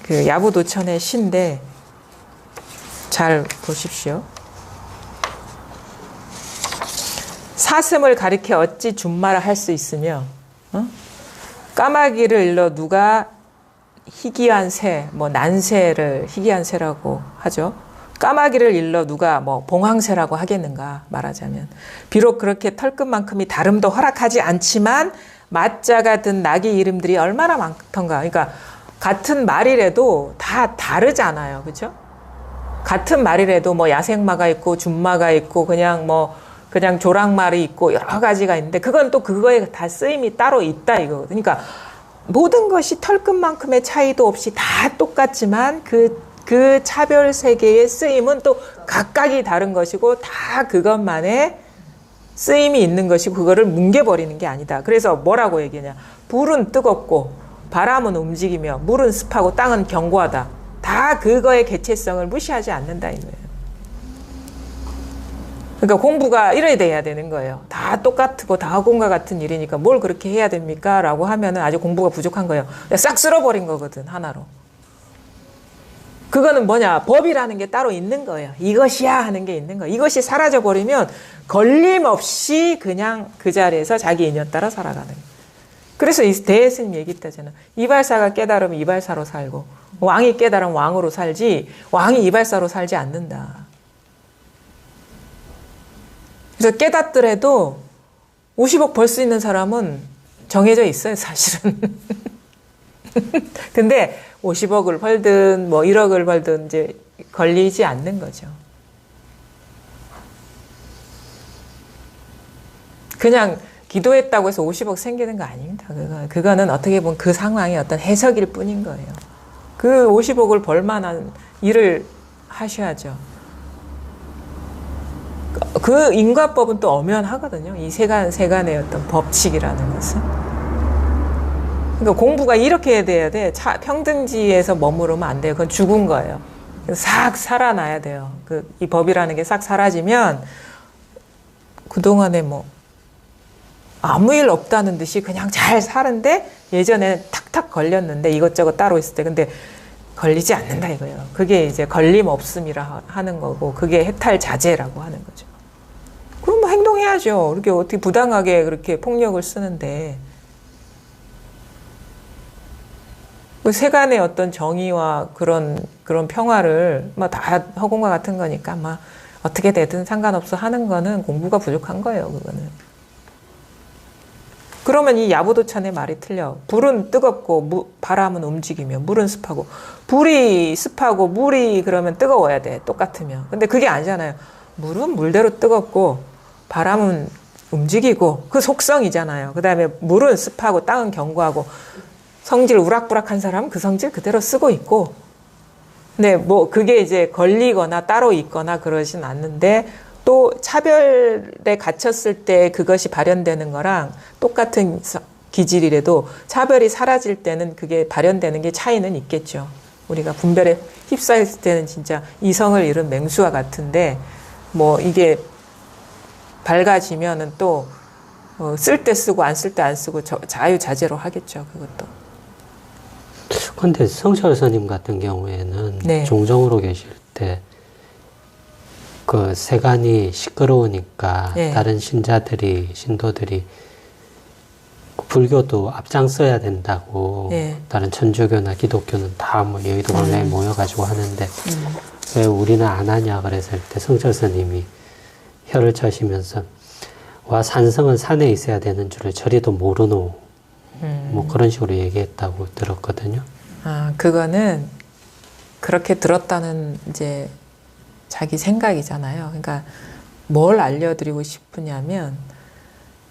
그 야부도천의 시인데 잘 보십시오. 사슴을 가리켜 어찌 준말을 할 수 있으며, 까마귀를 일러 누가 희귀한 새, 뭐 난새를 희귀한 새라고 하죠. 까마귀를 일러 누가 뭐 봉황새라고 하겠는가 말하자면, 비록 그렇게 털끝만큼이 다름도 허락하지 않지만 맞자가 든 낙이 이름들이 얼마나 많던가. 그러니까 같은 말이라도 다 다르잖아요, 그렇죠? 같은 말이라도 뭐 야생마가 있고 준마가 있고 그냥 조랑말이 있고 여러 가지가 있는데, 그건 또 그거에 다 쓰임이 따로 있다 이거거든요. 그러니까 모든 것이 털끝만큼의 차이도 없이 다 똑같지만 그 차별 세계의 쓰임은 또 각각이 다른 것이고, 다 그것만의 쓰임이 있는 것이고, 그거를 뭉개버리는 게 아니다. 그래서 뭐라고 얘기하냐. 불은 뜨겁고 바람은 움직이며 물은 습하고 땅은 견고하다. 다 그거의 개체성을 무시하지 않는다 이거예요. 그러니까 공부가 이래야 돼야 되는 거예요. 다 똑같고 다 학원과 같은 일이니까 뭘 그렇게 해야 됩니까? 라고 하면은 아주 공부가 부족한 거예요. 싹 쓸어버린 거거든, 하나로. 그거는 뭐냐, 법이라는 게 따로 있는 거예요. 이것이야 하는 게 있는 거예요. 이것이 사라져버리면 걸림없이 그냥 그 자리에서 자기 인연 따라 살아가는 거예요. 그래서 이 대스님 얘기했다잖아. 이발사가 깨달으면 이발사로 살고, 왕이 깨달으면 왕으로 살지, 왕이 이발사로 살지 않는다. 그래서 깨닫더라도 50억 벌 수 있는 사람은 정해져 있어요, 사실은. 근데 50억을 벌든 뭐 1억을 벌든 이제 걸리지 않는 거죠. 그냥 기도했다고 해서 50억 생기는 거 아닙니다. 그거는 어떻게 보면 그 상황의 어떤 해석일 뿐인 거예요. 그 50억을 벌 만한 일을 하셔야죠. 그 인과법은 또 엄연하거든요. 이 세간의 어떤 법칙이라는 것은. 그러니까 공부가 이렇게 돼야 돼. 평등지에서 머무르면 안 돼요. 그건 죽은 거예요. 싹 살아나야 돼요. 이 법이라는 게 싹 사라지면 그동안에 뭐 아무 일 없다는 듯이 그냥 잘 사는데, 예전에 탁탁 걸렸는데 이것저것 따로 있을 때 근데 걸리지 않는다 이거예요. 그게 이제 걸림 없음이라 하는 거고, 그게 해탈 자제라고 하는 거죠. 그럼 뭐 행동해야죠. 이렇게 어떻게 부당하게 그렇게 폭력을 쓰는데. 그 세간의 어떤 정의와 그런 평화를 다 허공과 같은 거니까 어떻게 되든 상관없어 하는 거는 공부가 부족한 거예요, 그거는. 그러면 이 야부도찬의 말이 틀려. 불은 뜨겁고 바람은 움직이며 물은 습하고, 불이 습하고 물이 그러면 뜨거워야 돼, 똑같으면. 근데 그게 아니잖아요. 물은 물대로 뜨겁고 바람은 움직이고 그 속성이잖아요. 그 다음에 물은 습하고 땅은 견고하고 성질 우락부락한 사람은 그 성질 그대로 쓰고 있고, 근데 뭐 그게 이제 걸리거나 따로 있거나 그러진 않는데, 또 차별에 갇혔을 때 그것이 발현되는 거랑 똑같은 기질이라도 차별이 사라질 때는 그게 발현되는 게 차이는 있겠죠. 우리가 분별에 휩싸였을 때는 진짜 이성을 잃은 맹수와 같은데, 뭐 이게 밝아지면은 또 쓸 때 쓰고 안 쓸 때 안 쓰고 자유자재로 하겠죠, 그것도. 근데 성철 스님 같은 경우에는 네. 종정으로 계실 때 그 세간이 시끄러우니까 네. 다른 신도들이 불교도 앞장서야 된다고, 네. 다른 천주교나 기독교는 다 뭐 여의도 광야에 모여가지고 하는데 왜 우리는 안 하냐 그랬을 때 성철 스님이 혀를 쳐시면서 와 산성은 산에 있어야 되는 줄을 저리도 모르노, 뭐 그런 식으로 얘기했다고 들었거든요. 아, 그거는 그렇게 들었다는 이제 자기 생각이잖아요. 그러니까 뭘 알려드리고 싶으냐면,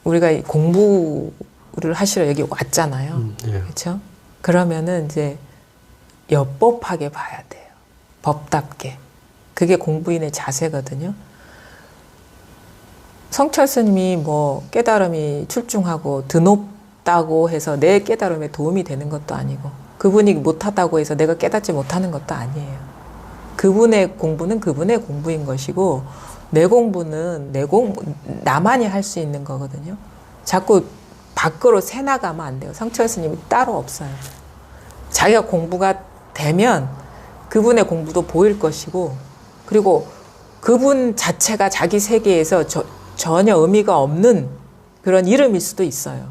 우리가 공부를 하시러 여기 왔잖아요. 네. 그렇죠? 그러면은 이제 엽법하게 봐야 돼요. 법답게. 그게 공부인의 자세거든요. 성철 스님이 뭐 깨달음이 출중하고 드높다고 해서 내 깨달음에 도움이 되는 것도 아니고, 그분이 못하다고 해서 내가 깨닫지 못하는 것도 아니에요. 그분의 공부는 그분의 공부인 것이고, 내 공부는 나만이 할 수 있는 거거든요. 자꾸 밖으로 새나가면 안 돼요. 성철 스님이 따로 없어요. 자기가 공부가 되면 그분의 공부도 보일 것이고, 그리고 그분 자체가 자기 세계에서 전혀 의미가 없는 그런 이름일 수도 있어요.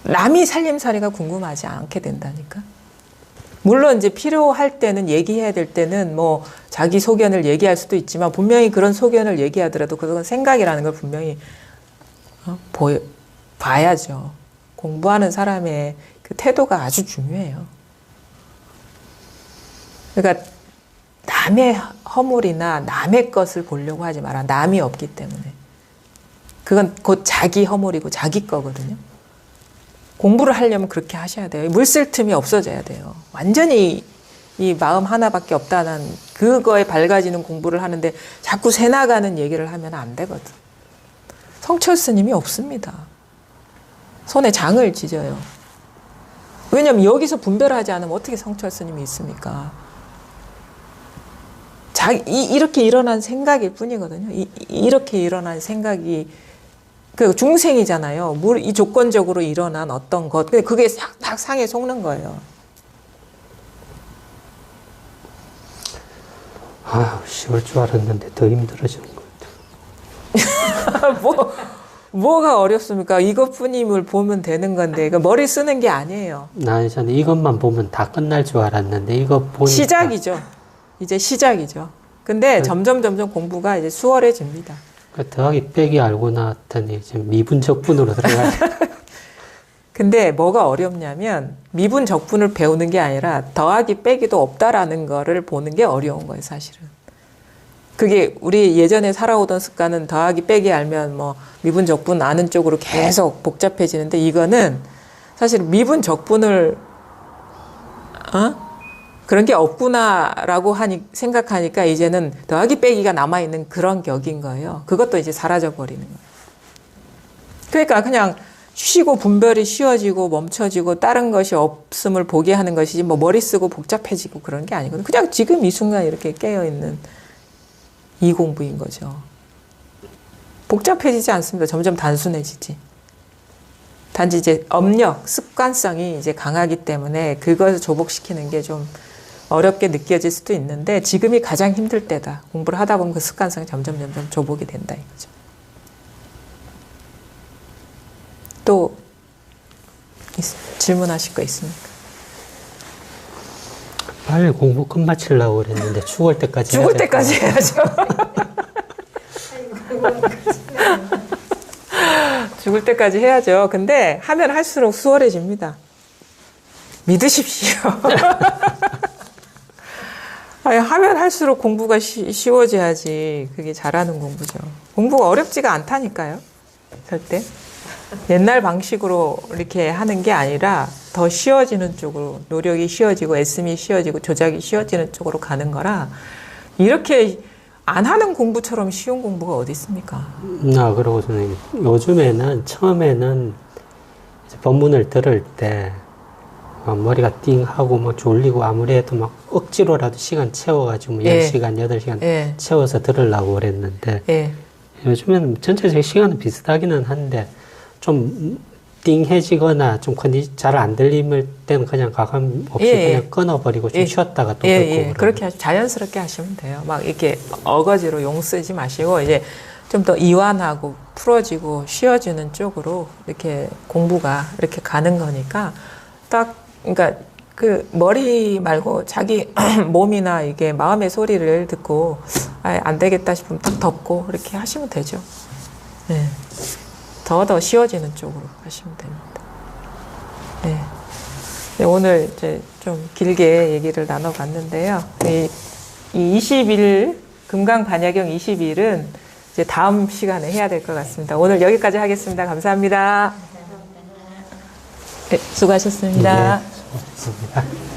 남이 살림살이가 궁금하지 않게 된다니까. 물론 이제 필요할 때는, 얘기해야 될 때는 뭐 자기 소견을 얘기할 수도 있지만, 분명히 그런 소견을 얘기하더라도 그건 생각이라는 걸 분명히 봐야죠. 공부하는 사람의 그 태도가 아주 중요해요. 그러니까 남의 허물이나 남의 것을 보려고 하지 마라. 남이 없기 때문에. 그건 곧 자기 허물이고 자기 거거든요. 공부를 하려면 그렇게 하셔야 돼요. 물 쓸 틈이 없어져야 돼요. 완전히 이 마음 하나밖에 없다는 그거에 밝아지는 공부를 하는데 자꾸 새나가는 얘기를 하면 안 되거든. 성철 스님이 없습니다. 손에 장을 찢어요. 왜냐하면 여기서 분별하지 않으면 어떻게 성철 스님이 있습니까? 이렇게 일어난 생각일 뿐이거든요. 이렇게 일어난 생각이 그 중생이잖아요. 이 조건적으로 일어난 어떤 것. 근데 그게 딱 상에 속는 거예요. 아, 쉬울 줄 알았는데 더 힘들어지는 것 같아요. 뭐가 어렵습니까? 이것뿐임을 보면 되는 건데, 그러니까 머리 쓰는 게 아니에요. 저는 이것만 보면 다 끝날 줄 알았는데, 이거 보니까. 시작이죠. 이제 시작이죠. 근데 점점 공부가 이제 수월해집니다. 더하기 빼기 알고 나왔더니 지금 미분 적분으로 들어가요. 근데 뭐가 어렵냐면 미분 적분을 배우는 게 아니라 더하기 빼기도 없다라는 거를 보는 게 어려운 거예요, 사실은. 그게 우리 예전에 살아오던 습관은 더하기 빼기 알면 뭐 미분 적분 아는 쪽으로 계속 복잡해지는데, 이거는 사실 미분 적분을 그런 게 없구나라고 생각하니까 이제는 더하기 빼기가 남아있는 그런 격인 거예요. 그것도 이제 사라져버리는 거예요. 그러니까 그냥 쉬고 분별이 쉬워지고 멈춰지고 다른 것이 없음을 보게 하는 것이지, 뭐 머리 쓰고 복잡해지고 그런 게 아니거든요. 그냥 지금 이 순간 이렇게 깨어있는 이 공부인 거죠. 복잡해지지 않습니다. 점점 단순해지지. 단지 이제 업력, 습관성이 이제 강하기 때문에 그것을 조복시키는 게 좀 어렵게 느껴질 수도 있는데, 지금이 가장 힘들 때다. 공부를 하다 보면 그 습관성이 점점 조복이 된다 이거죠. 또 질문하실 거 있습니까? 빨리 공부 끝마치려고 그랬는데 죽을 때까지 죽을 때까지 해야죠. 죽을 때까지 해야죠. 근데 하면 할수록 수월해집니다. 믿으십시오. 아니, 하면 할수록 공부가 쉬워져야지 그게 잘하는 공부죠. 공부가 어렵지가 않다니까요. 절대. 옛날 방식으로 이렇게 하는 게 아니라 더 쉬워지는 쪽으로, 노력이 쉬워지고 애씀이 쉬워지고 조작이 쉬워지는 쪽으로 가는 거라, 이렇게 안 하는 공부처럼 쉬운 공부가 어디 있습니까? 그러고 선생님, 요즘에는 처음에는 이제 법문을 들을 때 머리가 띵하고 뭐 졸리고 아무래도 막 억지로라도 시간 채워가지고 뭐 10시간, 8시간 채워서 들으려고 그랬는데 요즘에는 전체적인 시간은 비슷하기는 한데 좀 띵해지거나 좀 잘 안 들릴 때는 그냥 가감 없이 그냥 끊어버리고 좀 쉬었다가 또 듣고 그렇게 자연스럽게 하시면 돼요. 막 이렇게 어거지로 용 쓰지 마시고 이제 좀 더 이완하고 풀어지고 쉬어지는 쪽으로 이렇게 공부가 이렇게 가는 거니까 그러니까 그 머리 말고 자기 몸이나 이게 마음의 소리를 듣고 안 되겠다 싶으면 딱 덮고 이렇게 하시면 되죠. 네. 더 쉬워지는 쪽으로 하시면 됩니다. 네. 네, 오늘 이제 좀 길게 얘기를 나눠봤는데요. 이 20일, 금강반야경 20일은 이제 다음 시간에 해야 될 것 같습니다. 오늘 여기까지 하겠습니다. 감사합니다. 네, 수고하셨습니다. 네, 수고하셨습니다.